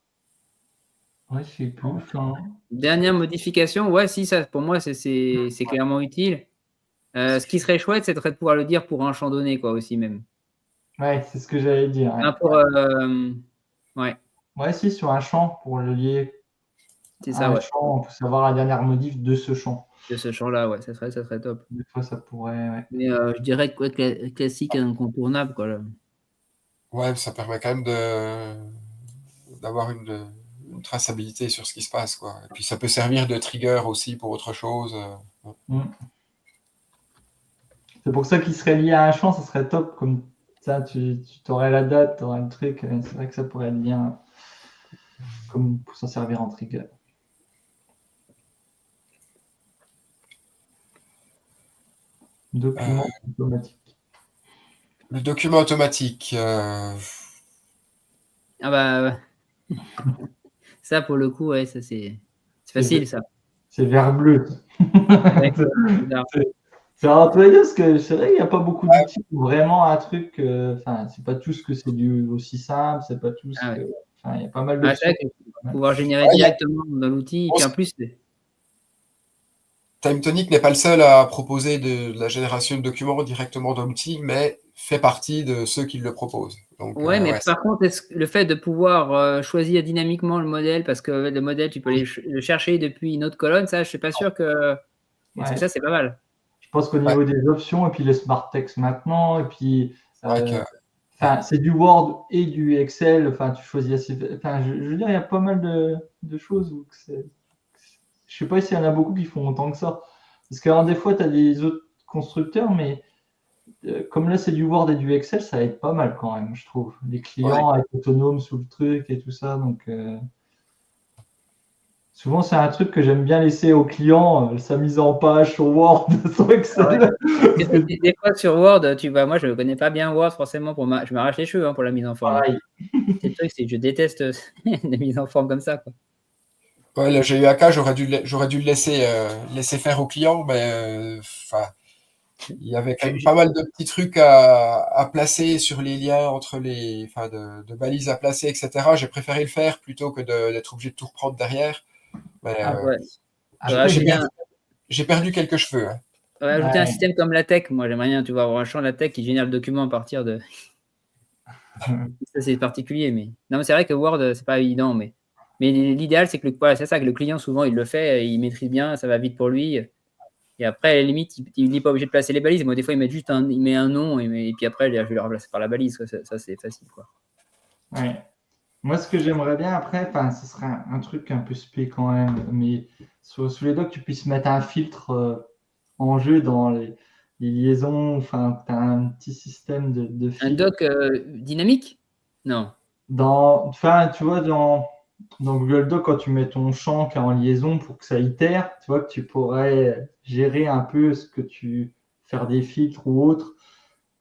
Ouais, je sais plus. Enfin, Dernière modification, ouais, si, ça, pour moi, c'est clairement utile. Ce qui serait chouette, c'est de pouvoir le dire pour un champ donné, quoi, aussi, même. ouais, c'est ce que j'allais dire. Ouais. Enfin, ouais, Ouais, si, sur un champ, pour le lier c'est à ça, un ouais. champ, on peut savoir la dernière modif de ce champ. De ce champ-là, ouais, ça serait top. Des fois, ça pourrait. Ouais. Mais je dirais que classique et incontournable, quoi. Là. Ouais, ça permet quand même d'avoir une traçabilité sur ce qui se passe, quoi. Et puis ça peut servir de trigger aussi pour autre chose. Mm. C'est pour ça qu'il serait lié à un champ, ça serait top. Comme ça, tu aurais la date, tu aurais le truc. C'est vrai que ça pourrait être bien comme pour s'en servir en trigger. Document automatique. Le document automatique. Ah bah, ça pour le coup, ouais, ça c'est facile ça. C'est vert bleu. Ouais, C'est rare parce que c'est vrai qu'il n'y a pas beaucoup d'outils pour vraiment un truc. Enfin, c'est pas tout ce que c'est du aussi simple, c'est pas tout ce Ah ouais. que. Enfin, il y a pas mal Ah, d'options. c'est vrai que pouvoir générer Ouais, directement dans l'outil, et puis en plus, TimeTonic n'est pas le seul à proposer de la génération de documents directement dans l'outil, mais fait partie de ceux qui le proposent. Donc, ouais, mais ouais, par contre, le fait de pouvoir choisir dynamiquement le modèle, parce que le modèle, tu peux le chercher depuis une autre colonne, ça, je suis pas sûr que. Parce que Ouais. ça, c'est pas mal. Je pense qu'au niveau des options, et puis les smart text maintenant, et puis. c'est vrai que Enfin, c'est du Word et du Excel. Enfin, tu choisis assez. Enfin, je veux dire, il y a pas mal de choses où je sais pas s'il y en a beaucoup qui font autant que ça. Parce que alors, des fois, tu as des autres constructeurs, mais comme là, c'est du Word et du Excel, ça aide pas mal quand même, je trouve. Les clients être autonomes sous le truc et tout ça. Donc, souvent, c'est un truc que j'aime bien laisser aux clients, sa mise en page sur Word, sur Excel. Parce que des fois sur Word, tu vois, moi je ne connais pas bien Word forcément je m'arrache les cheveux pour la mise en forme. Pareil. C'est le truc, c'est que je déteste les mises en forme comme ça, quoi. ouais, le GUAK, j'aurais dû le laisser faire au client, mais il y avait quand même pas mal de petits trucs à placer sur les liens entre de balises à placer, etc. J'ai préféré le faire plutôt que d'être obligé de tout reprendre derrière. Mais Ouais. j'ai perdu quelques cheveux. Hein. Ajouter un système comme LaTeX, moi j'aimerais bien, tu vois, avoir un champ LaTeX qui génère le document à partir de. Ça c'est particulier, mais non, mais c'est vrai que Word c'est pas évident, mais l'idéal c'est que voilà, c'est ça que le client souvent il le fait, il maîtrise bien, ça va vite pour lui. Et après, à la limite, il n'est pas obligé de placer les balises. Moi, des fois, il met un nom et puis après, je vais le remplacer par la balise. Quoi. Ça c'est facile, quoi. Ouais. Moi, ce que j'aimerais bien après, ce serait un truc un peu spé quand même, mais sous les docs, tu puisses mettre un filtre en jeu dans les liaisons. Enfin, tu as un petit système de Un filtre. doc dynamique? Non. Enfin, tu vois, dans Google Doc, quand tu mets ton champ qui est en liaison pour que ça itère, tu vois que tu pourrais gérer un peu faire des filtres ou autre.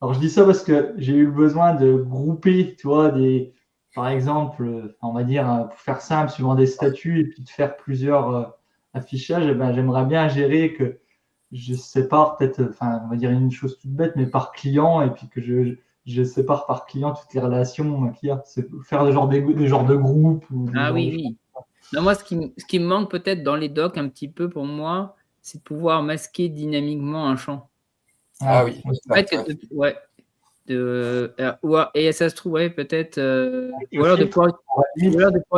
Alors, je dis ça parce que j'ai eu le besoin de grouper, tu vois, par exemple, on va dire, pour faire simple, suivant des statuts et puis de faire plusieurs affichages, eh ben, j'aimerais bien gérer que je sépare peut-être, on va dire une chose toute bête, mais par client et puis que je sépare par client toutes les relations qu'il y a. C'est faire des genres de groupes. Ah oui, oui. Non, moi, ce qui me manque peut-être dans les docs un petit peu pour moi, c'est de pouvoir masquer dynamiquement un champ. Ah oui. En fait, ouais. Et ça se trouve, ouais, peut-être. Ou alors de pouvoir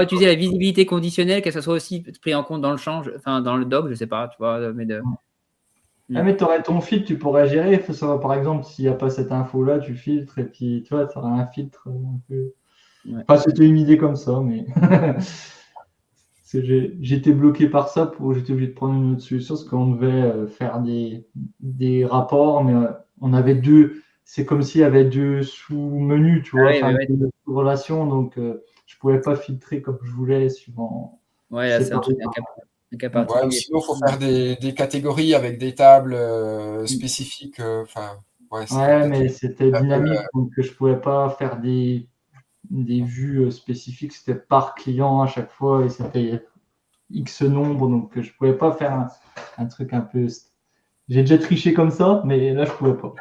utiliser la visibilité conditionnelle, que ça soit aussi pris en compte dans le champ, dans le doc, je sais pas, tu vois, mais de. Mais tu aurais ton filtre, tu pourrais gérer. Par exemple, s'il n'y a pas cette info-là, tu filtres et puis tu vois, tu auras un filtre un peu. Ouais. Enfin, c'était une idée comme ça, mais j'étais bloqué par ça. J'étais obligé de prendre une autre solution parce qu'on devait faire des rapports, mais on avait deux. C'est comme s'il y avait deux sous-menus, tu vois, deux relations, donc je pouvais pas filtrer comme je voulais suivant. Ouais, là, c'est un cas particulier. Ouais, sinon, il faut faire des catégories avec des tables spécifiques. Ouais, mais c'était dynamique, donc je pouvais pas faire des vues spécifiques. C'était par client à chaque fois et c'était X nombre, donc je pouvais pas faire un truc un peu. J'ai déjà triché comme ça, mais là, je pouvais pas.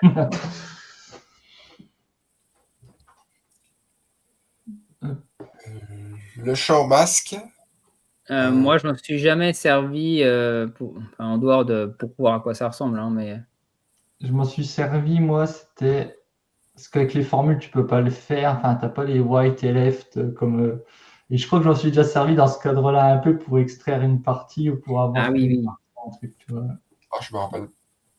Le champ masque. Moi, je ne m'en suis jamais servi en dehors pour voir à quoi ça ressemble. Hein, mais. Je m'en suis servi, moi, c'était. Parce qu'avec les formules, tu peux pas le faire. Enfin, tu n'as pas les white et left comme. Et je crois que j'en suis déjà servi dans ce cadre-là un peu pour extraire une partie ou pour avoir Ah oui. un truc, tu vois. Je me rappelle.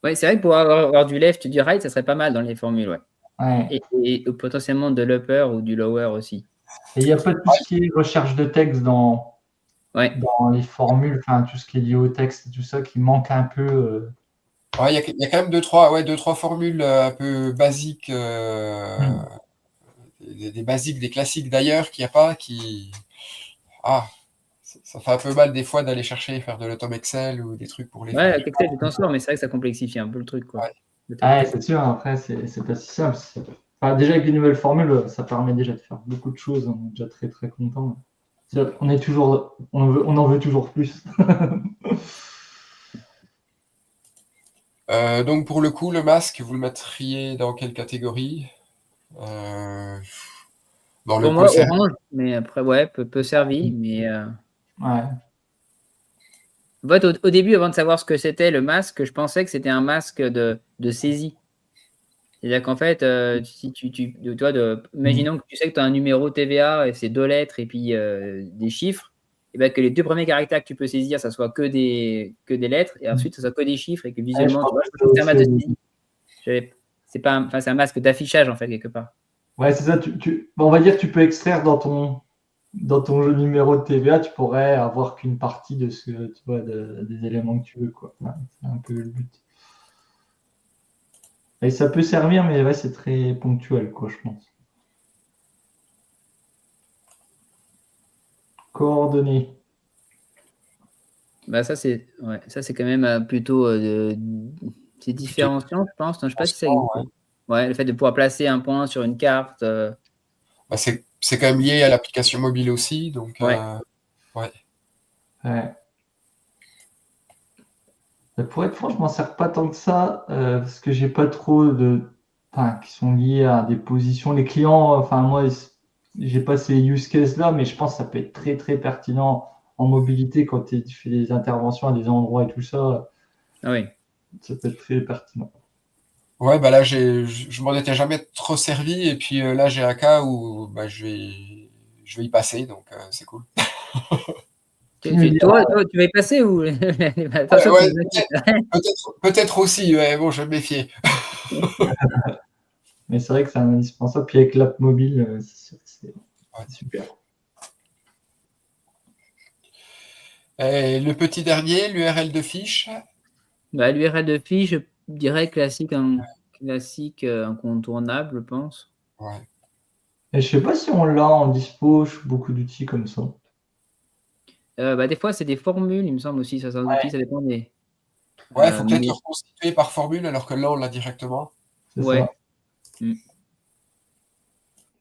Ouais, c'est vrai que pour avoir du left, du right, ça serait pas mal dans les formules, ouais. Ouais. et potentiellement de l'upper ou du lower aussi. Et il n'y a pas tout ce qui est recherche de texte dans Ouais. les formules, enfin tout ce qui est lié au texte et tout ça qui manque un peu. Ouais, il y a quand même deux, trois formules un peu basiques, des basiques, des classiques d'ailleurs qu'il n'y a pas, Ah, ça fait un peu mal des fois d'aller chercher, faire de l'autom Excel ou des trucs pour les Ouais, faire. avec Excel, tu t'en sors, mais c'est vrai que ça complexifie un peu le truc, quoi. Ouais. Peut-être. Ouais, c'est sûr, après, c'est pas si simple. Enfin, déjà, avec les nouvelles formules, ça permet déjà de faire beaucoup de choses. On est déjà très, très content. On est toujours, on en veut toujours plus. Donc pour le coup, le masque, vous le mettriez dans quelle catégorie? Dans Pour le peu moi, servi. orange, mais après, ouais, peu servi. Mais Ouais. en fait, au début, avant de savoir ce que c'était le masque, je pensais que c'était un masque de saisie. C'est-à-dire qu'en fait, si toi, imaginons que tu sais que tu as un numéro TVA et c'est 2 lettres et puis des chiffres, et ben, que les 2 premiers caractères que tu peux saisir, ça soit que des lettres et ensuite, ça soit que des chiffres et que Ouais, je visuellement, tu pense vois, que je c'est pensais que c'était un aussi masque au de début. saisie. C'est pas enfin, c'est un masque d'affichage, en fait, quelque part. Ouais, c'est ça. On va dire que tu peux extraire dans ton jeu numéro de TVA, tu pourrais avoir qu'une partie de ce, tu vois, des éléments que tu veux, quoi. Ouais, c'est un peu le but. Et ça peut servir, mais ouais, c'est très ponctuel, quoi, je pense. Coordonnées. Bah, ça, c'est quand même plutôt c'est Plutôt différenciant, je pense. Non, je sais pas si ça conscient, existe. ouais. Ouais, le fait de pouvoir placer un point sur une carte. Bah, c'est quand même lié à l'application mobile aussi, donc Ouais. ouais. Ouais. Pour être franc, je m'en sers pas tant que ça parce que j'ai pas trop enfin, qui sont liés à des positions. Les clients, enfin moi, j'ai pas ces use cases là, mais je pense que ça peut être très très pertinent en mobilité quand tu fais des interventions à des endroits et tout ça. Ah oui. Ça peut être très pertinent. Ouais, bah là, je m'en étais jamais trop servi, et puis là, j'ai un cas où bah, je vais y passer, donc c'est cool. Tu me Toi, diras. tu vas y passer ou Ouais, attention, tu ouais, nous inquiètes. peut-être aussi, ouais, bon, je vais me méfier. Mais c'est vrai que c'est un indispensable. Puis avec l'app mobile, Ouais. c'est super. Et le petit dernier, l'URL de fiche. Bah, l'URL de fiche, je dirais classique, incontournable, je pense. Ouais. Et je sais pas si on l'a en dispo, beaucoup d'outils comme ça. Bah, des fois, c'est des formules, il me semble aussi, certains outils, ça dépend des. Ouais, il faut peut-être le Mais reconstituer par formule, alors que là, on l'a directement. C'est ouais. ça. Mm.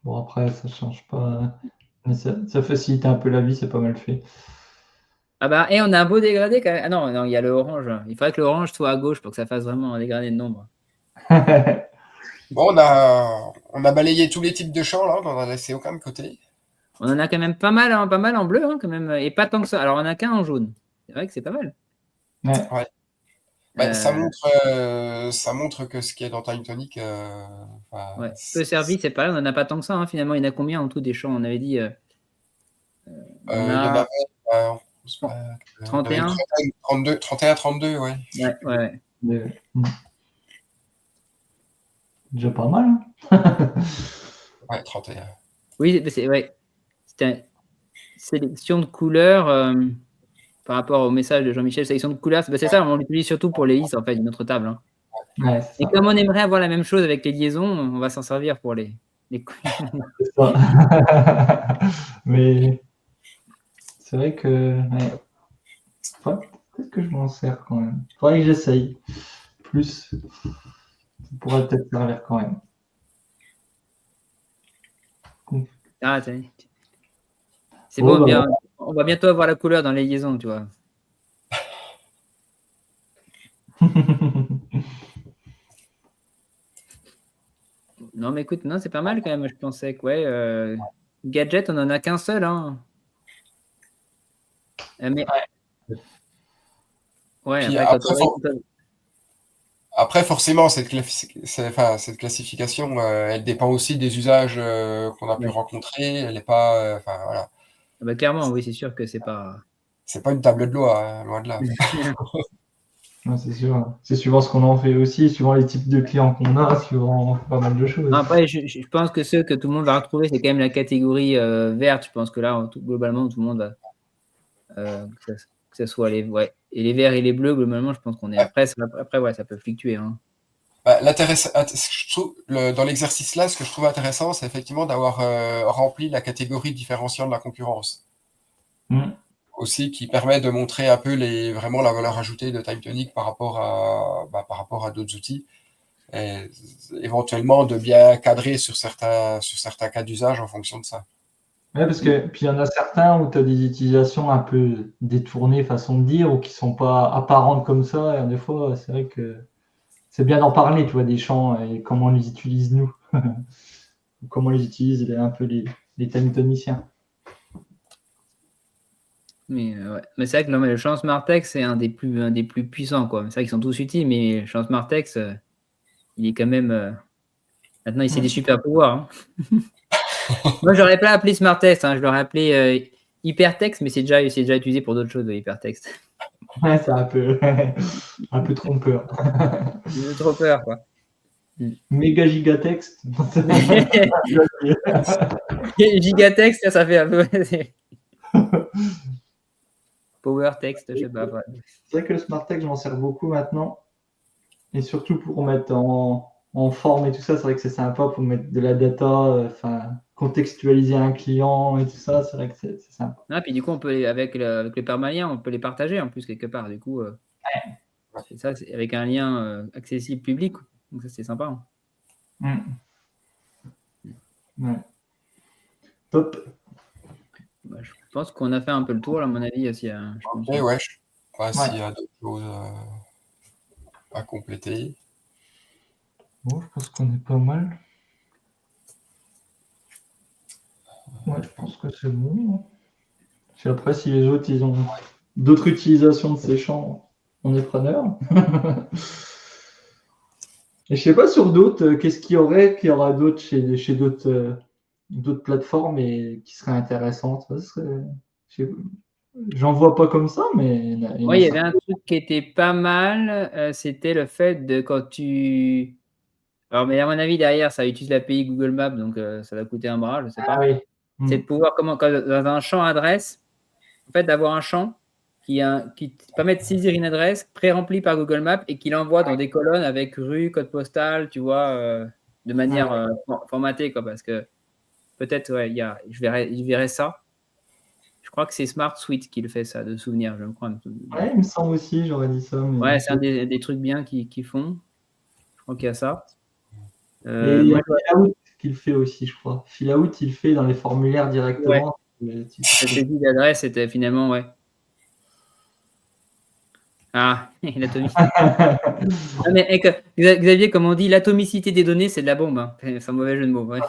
Bon, après, ça change pas. Mais ça facilite un peu la vie, c'est pas mal fait. Ah bah, et on a un beau dégradé quand même. Ah non, non, il y a le orange. Il faudrait que le orange soit à gauche pour que ça fasse vraiment un dégradé de nombre. Bon, on a balayé tous les types de champs, là, on n'en a laissé aucun de côté. On en a quand même pas mal en bleu, hein, quand même, et pas tant que ça. Alors, on en a qu'un en jaune. C'est vrai que c'est pas mal. Ouais. Ouais. Bah, Euh, ça montre que ce qui est dans Time Tonic, enfin, ouais. Peu servi, c'est pas mal. On en a pas tant que ça, hein, finalement. Il y en a combien en tout des champs? On avait dit, on il y en a avait, c'est pas, il y avait une 31. trentaine, 32, 31, 32, ouais. Je sais Ouais, plus. ouais. Déjà pas mal. Hein. Ouais, 31. Oui, c'est ouais. C'était une sélection de couleurs par rapport au message de Jean-Michel. Sélection de couleurs, c'est ça, on l'utilise surtout pour les listes, en fait, de notre table. Hein. Ouais, c'est Et ça. comme on aimerait avoir la même chose avec les liaisons, on va s'en servir pour les C'est ça. Mais c'est vrai que ouais. Peut-être que je m'en sers quand même. Faudrait que j'essaye. Plus, ça pourrait peut-être servir quand même. Ah, c'est Bon, bon, bah, bien. On va bientôt avoir la couleur dans les liaisons, tu vois. Non, mais écoute, non, c'est pas mal quand même. Je pensais que, ouais, gadget, on en a qu'un seul. Hein. Mais, ouais, Puis après, quand on. après, forcément, cette classification, elle dépend aussi des usages qu'on a pu Ouais. rencontrer. Elle n'est pas, enfin voilà, Bah, clairement, oui, c'est sûr que c'est pas. c'est pas une table de loi, hein, loin de là. Ouais, c'est sûr. C'est suivant ce qu'on en fait aussi, suivant les types de clients qu'on a, suivant pas mal de choses. Après, je pense que ceux que tout le monde va retrouver, c'est quand même la catégorie verte. Je pense que là, globalement, tout le monde va. Que ce soit ouais. Et les verts et les bleus, globalement, je pense qu'on est après, ouais, ça peut fluctuer. Hein. Bah, dans l'exercice là, ce que je trouve intéressant, c'est effectivement d'avoir rempli la catégorie différenciant de la concurrence. Mm. Aussi, qui permet de montrer un peu vraiment la valeur ajoutée de TimeTonic par rapport à d'autres outils. Et éventuellement de bien cadrer sur certains cas d'usage en fonction de ça. Ouais, parce que puis il y en a certains où tu as des utilisations un peu détournées, façon de dire, ou qui sont pas apparentes comme ça. Et des fois, c'est vrai que c'est bien d'en parler, tu vois, des champs et comment on les utilise nous. Comment les utilisent un peu les timetoniciens. Mais c'est vrai que le champ SmartText, c'est un des plus puissants. Quoi. C'est vrai qu'ils sont tous utiles, mais le champ SmartText, il est quand même. Maintenant, il sait des super pouvoirs. Hein. Moi, je l'aurais pas appelé SmartText, hein, je l'aurais appelé Hypertext, mais c'est déjà utilisé pour d'autres choses, Hypertext. Ouais, c'est un peu trompeur. J'ai trop peur, quoi. Méga gigatext. Gigatext, ça fait un peu. PowerText, je sais pas. Ouais. C'est vrai que le SmartText, je m'en sers beaucoup maintenant. Et surtout pour mettre en forme et tout ça, c'est vrai que c'est sympa pour mettre de la data, contextualiser un client et tout ça, c'est vrai que c'est sympa. Ah, puis du coup, on peut avec le permalien, on peut les partager en plus quelque part. Du coup, c'est ça, c'est avec un lien accessible public. Donc ça, c'est sympa. Hein. Ouais. Top. Bah, je pense qu'on a fait un peu le tour, là, à mon avis. S'il y a, S'il y a d'autres choses à compléter. Bon, je pense qu'on est pas mal. Ouais, je pense que c'est bon. Puis après, si les autres, ils ont d'autres utilisations de ces champs, on est preneur. Et je sais pas sur d'autres, qu'est-ce qu'il y aura d'autres chez d'autres plateformes et qui seraient intéressantes. J'en vois pas comme ça, mais Oui, il y avait un truc qui était pas mal, c'était le fait de quand tu. Alors, mais à mon avis, derrière, ça utilise l'API Google Maps, donc ça va coûter un bras, je ne sais pas. oui. C'est de pouvoir, dans un champ adresse, en fait, d'avoir un champ qui te permet de saisir une adresse pré-remplie par Google Maps et qui l'envoie dans des colonnes avec rue, code postal, tu vois, de manière formatée, quoi, parce que peut-être, ouais, je verrai ça. Je crois que c'est Smart Suite qui le fait, ça, de souvenir, je me crois. Ouais, il me semble aussi, j'aurais dit ça. Mais Ouais, c'est un des trucs bien qu'ils font. Je crois qu'il y a ça. et il y a Moi, Filout qui le fait aussi, je crois. Filout, il le fait dans les formulaires directement. la saisie d'adresse, c'était finalement, ouais. Ah, l'atomicité. Ah, mais Xavier, comme on dit, l'atomicité des données, c'est de la bombe. Hein. C'est un mauvais jeu de mots. Ouais.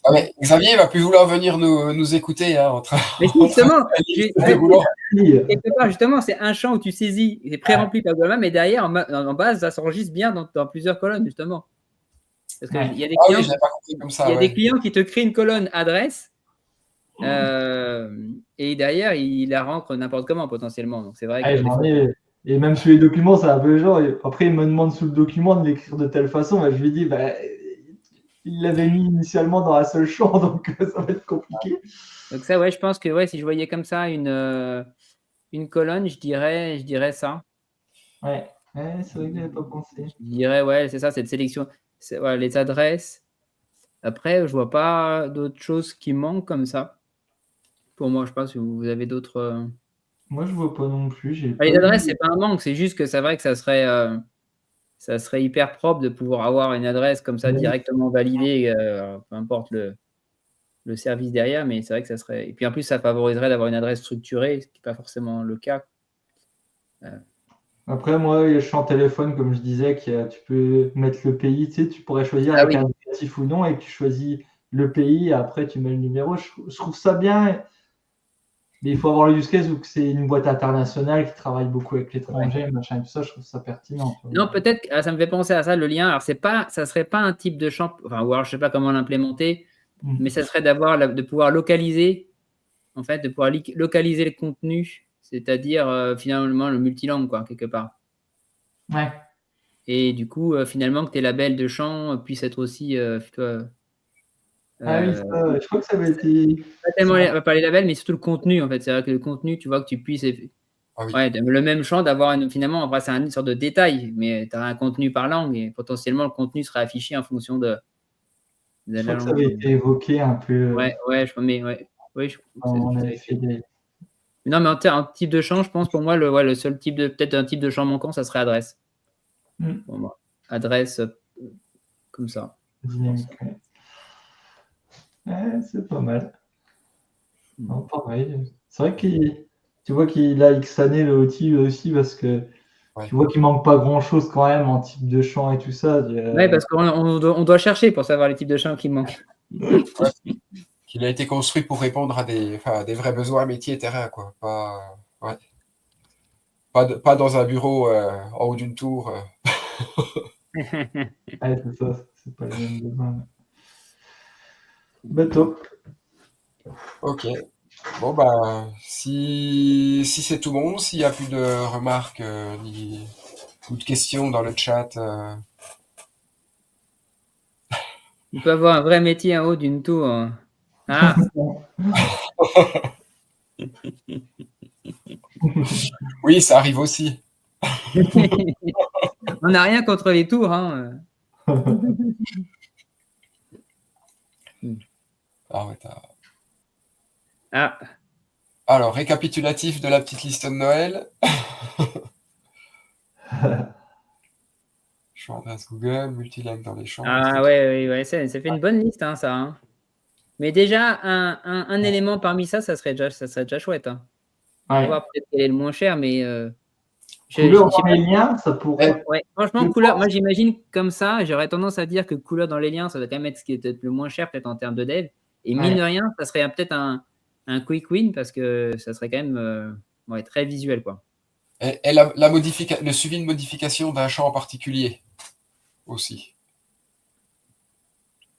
Ah, mais Xavier va plus vouloir venir nous écouter. Hein, mais si, justement, quelque part, justement, c'est un champ où tu saisis, c'est pré-rempli par Google Maps, mais derrière, en base, ça s'enregistre bien dans plusieurs colonnes, justement. Parce qu'il y a des clients, des clients qui te créent une colonne adresse et derrière, il la rentre n'importe comment potentiellement. Donc c'est vrai que et même sur les documents, c'est un peu genre. Après, il me demande sous le document de l'écrire de telle façon. Je lui dis, il l'avait mis initialement dans un seul champ, donc ça va être compliqué. Donc ça, ouais, je pense que si je voyais comme ça une colonne, je dirais ça. Ouais, c'est vrai que je n'avais pas pensé. Je dirais, ouais, c'est ça, cette sélection, les adresses. Après, je vois pas d'autres choses qui manquent comme ça. Pour moi, je pense que vous avez d'autres. Moi, je vois pas non plus. Les adresses, c'est pas un manque, c'est juste que c'est vrai que ça serait hyper propre de pouvoir avoir une adresse comme ça directement validée, peu importe le service derrière, mais c'est vrai que ça serait. Et puis en plus, ça favoriserait d'avoir une adresse structurée, ce qui n'est pas forcément le cas. Après, moi, je suis en téléphone, comme je disais, tu peux mettre le pays, tu sais, tu pourrais choisir avec un indicatif ou non, et tu choisis le pays, et après tu mets le numéro. Je trouve ça bien, mais il faut avoir le use case où c'est une boîte internationale qui travaille beaucoup avec l'étranger, machin, tout ça, je trouve ça pertinent. Non, peut-être, ça me fait penser à ça, le lien. Alors, ça serait pas un type de champ, enfin, ou alors je sais pas comment l'implémenter, mais ça serait de pouvoir localiser, en fait, de pouvoir localiser le contenu c'est-à-dire finalement le multilangue, quoi, quelque part. Ouais. Et du coup, finalement, que tes labels de chant puissent être aussi, Ah oui, euh, ça, je crois que ça avait été. pas tellement pas les labels, mais surtout le contenu, en fait. C'est vrai que le contenu, tu vois, que tu puisses, Ah oui. ouais, le même chant, d'avoir finalement, après, c'est une sorte de détail, mais tu as un contenu par langue et potentiellement le contenu sera affiché en fonction de Je la crois que ça langue. avait été évoqué un peu Ouais, ouais, mais ouais, oui, quand on avait fait des. non, mais en type de chant, je pense pour moi, le seul type peut-être un type de chant manquant, ça serait adresse. Hmm, Pour moi. Adresse, comme ça. dynamique, ouais. Ouais, c'est pas mal. Non, pareil. C'est vrai tu vois qu'il a Xané le outil aussi parce que Ouais. tu vois qu'il manque pas grand-chose quand même en type de chant et tout ça. Ouais, parce qu'on doit chercher pour savoir les types de chants qui manquent. Ouais. Qu'il a été construit pour répondre à des vrais besoins métiers terrain, quoi. Ouais. Pas dans un bureau en haut d'une tour. Ouais, c'est ça, c'est pas les mêmes besoins. Bah top. Ok. Bon, bah, si c'est tout bon, s'il n'y a plus de remarques ni ou de questions dans le chat, On peut avoir un vrai métier en haut d'une tour. Ah, oui, ça arrive aussi. on n'a rien contre les tours, hein. Ah, ouais, Ah, alors, récapitulatif de la petite liste de Noël. Chant adresse Google, multilingue dans les champs, ah esthétique. ouais, ça fait une bonne liste, hein, ça. Hein. Mais déjà, un élément parmi ça serait déjà chouette. Hein. On va Ouais. voir peut-être quel est le moins cher, mais je Couleur sais dans pas. les liens, ça pourrait. Ouais, franchement, Je couleur, pense. moi j'imagine comme ça, j'aurais tendance à dire que couleur dans les liens, ça va quand même être ce qui est peut-être le moins cher, peut-être en termes de dev. Et mine Ouais. de rien, ça serait peut-être un quick win parce que ça serait quand même ouais, très visuel, quoi. Et le suivi de modification d'un champ en particulier aussi,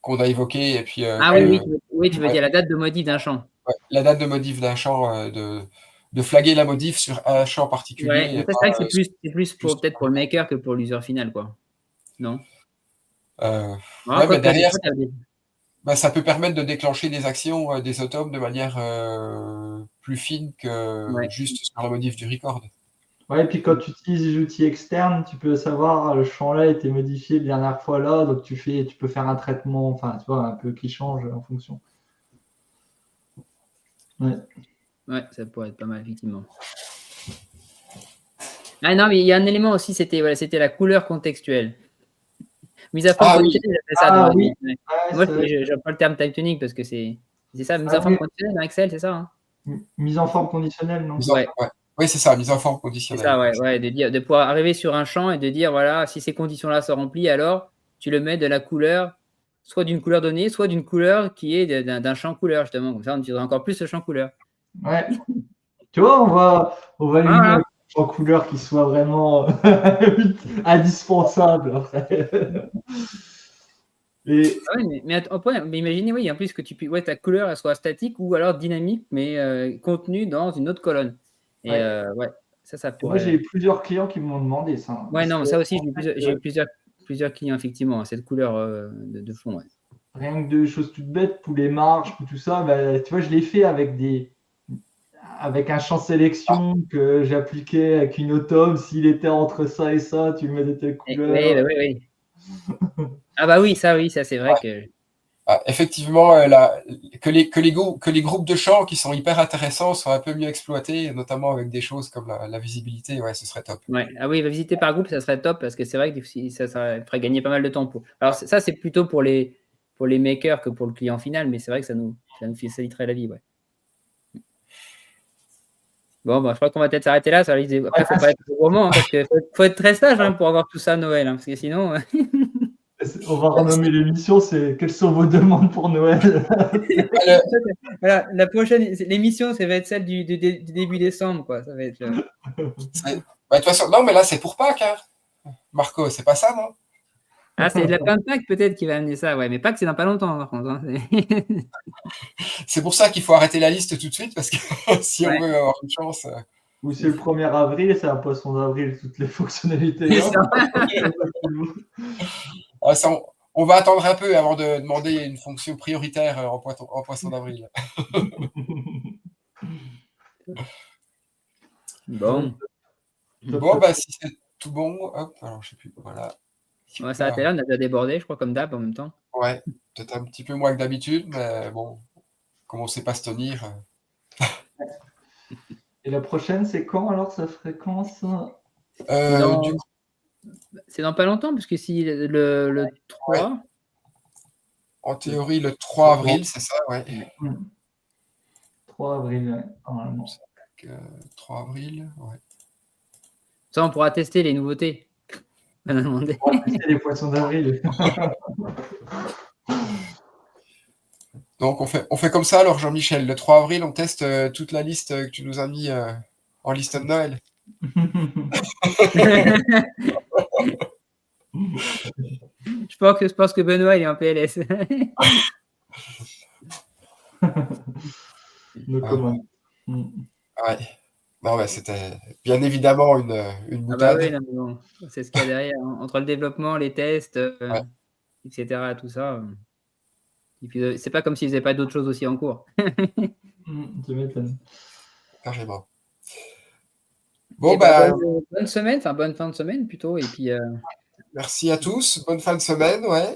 qu'on a évoqué, et puis Ah oui, oui, tu veux ouais, dire la date de modif d'un champ. ouais, la date de modif d'un champ, de flaguer la modif sur un champ particulier Ouais, mais et ça, c'est pas vrai que c'est plus juste. peut-être pour le maker que pour l'user final, quoi. Non? Euh, Ah, ouais, mais quoique, des derrière, fois, bah, ça peut permettre de déclencher des actions des automes de manière plus fine que ouais. juste sur la modif du record. Ouais, et puis quand tu utilises des outils externes, tu peux savoir le champ là a été modifié la dernière fois là, donc tu peux faire un traitement, enfin tu vois, un peu qui change en fonction. Ouais. Ouais, ça pourrait être pas mal, effectivement. Ah non, mais il y a un élément aussi, c'était la couleur contextuelle. Mise à forme Ah oui, conditionnelle, j'appelle ça Ah dans oui, moi, ouais, j'aime pas le terme type tuning parce que c'est ça, mise ah à forme oui. conditionnelle dans Excel, c'est ça, hein? Mise en forme conditionnelle, non? Ouais, ouais. Oui, c'est ça, mise en forme c'est conditionnelle. ça, ouais, de pouvoir arriver sur un champ et de dire, voilà, si ces conditions-là sont remplies, alors tu le mets de la couleur, soit d'une couleur donnée, soit d'une couleur qui est d'un champ couleur, justement. Comme ça, on utiliserait encore plus ce champ couleur. Ouais. Tu vois, on va aligner Voilà. en couleur qui soit vraiment indispensable après. Et Ah ouais, mais imaginez, oui, en plus que ouais, ta couleur elle soit statique ou alors dynamique, mais contenue dans une autre colonne. Et ouais. ouais, ça Et moi, j'ai pourrait. eu plusieurs clients qui m'ont demandé ça. Ouais, Parce non, que, ça aussi, en fait, j'ai eu plusieurs clients, effectivement, cette couleur de fond. Ouais. rien que de choses toutes bêtes, pour les marges, pour tout ça, bah, tu vois, je l'ai fait avec un champ Ah, sélection que j'appliquais avec une automne. S'il était entre ça et ça, tu le mets de telle Oui, couleur. bah oui. Ah bah oui, ça c'est vrai que. effectivement, que les groupes de champs qui sont hyper intéressants soient un peu mieux exploités, notamment avec des choses comme la visibilité, ouais, ce serait top. Ouais. Ah oui, visiter par groupe, ça serait top parce que c'est vrai que ça ferait gagner pas mal de temps. Alors ça, c'est plutôt pour les makers que pour le client final, mais c'est vrai que ça nous faciliterait la vie. Ouais. Bon, bah, je crois qu'on va peut-être s'arrêter là. Après, il ne faut pas être gourmand hein, parce qu'il faut être très sage hein, pour avoir tout ça à Noël. Hein, parce que sinon. On va renommer l'émission, c'est quelles sont vos demandes pour Noël? Voilà, la prochaine l'émission, ça va être celle du début décembre. Quoi. Ça va être, De toute façon, non, mais là, c'est pour Pâques, hein. Marco, c'est pas ça, non? Ah, c'est le lapin de Pâques peut-être qui va amener ça. Ouais, mais Pâques, c'est dans pas longtemps, par contre. Hein. C'est pour ça qu'il faut arrêter la liste tout de suite, parce que si on Ouais. veut avoir une chance. Ou c'est le 1er avril et c'est un poisson d'avril, toutes les fonctionnalités. C'est ça. Ah, ça, on va attendre un peu avant de demander une fonction prioritaire en poisson d'avril. Bon. Bon, bah, si c'est tout bon, hop, alors je sais plus, voilà. Ouais, ça a été là, on a déjà débordé, je crois, comme d'hab en même temps. Ouais, peut-être un petit peu moins que d'habitude, mais bon, comme on ne sait pas se tenir. Et la prochaine, c'est quand alors sa fréquence? Du coup, C'est dans pas longtemps, parce que si le 3, en théorie, le 3 avril, c'est ça, ouais. 3 avril, ouais, normalement. 3 avril, ouais. ça, on pourra tester les nouveautés. On a demandé. On va tester les poissons d'avril. Donc, on fait comme ça, alors, Jean-Michel. Le 3 avril, on teste toute la liste que tu nous as mis en liste de Noël. Je pense que Benoît, il est en PLS. No comment. Ouais. Non, mais c'était bien évidemment une Ah bah boutade. oui, non, mais bon, c'est ce qu'il y a derrière. Entre le développement, les tests, Ouais. etc., tout ça. Et puis, c'est pas comme s'ils faisaient pas d'autres choses aussi en cours. Tu m'étonnes. Carrément. Bon, Et bah, bah, bonne semaine, enfin bonne fin de semaine plutôt. Et puis, merci à tous. Bonne fin de semaine, ouais.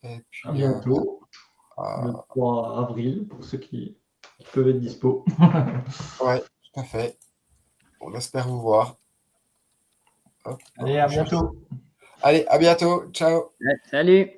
Et puis, À bientôt. Le 3 avril, pour ceux qui peuvent être dispo. ouais, tout à fait. On espère vous voir. Hop. Allez, à bientôt. Allez, à bientôt. Ciao. salut!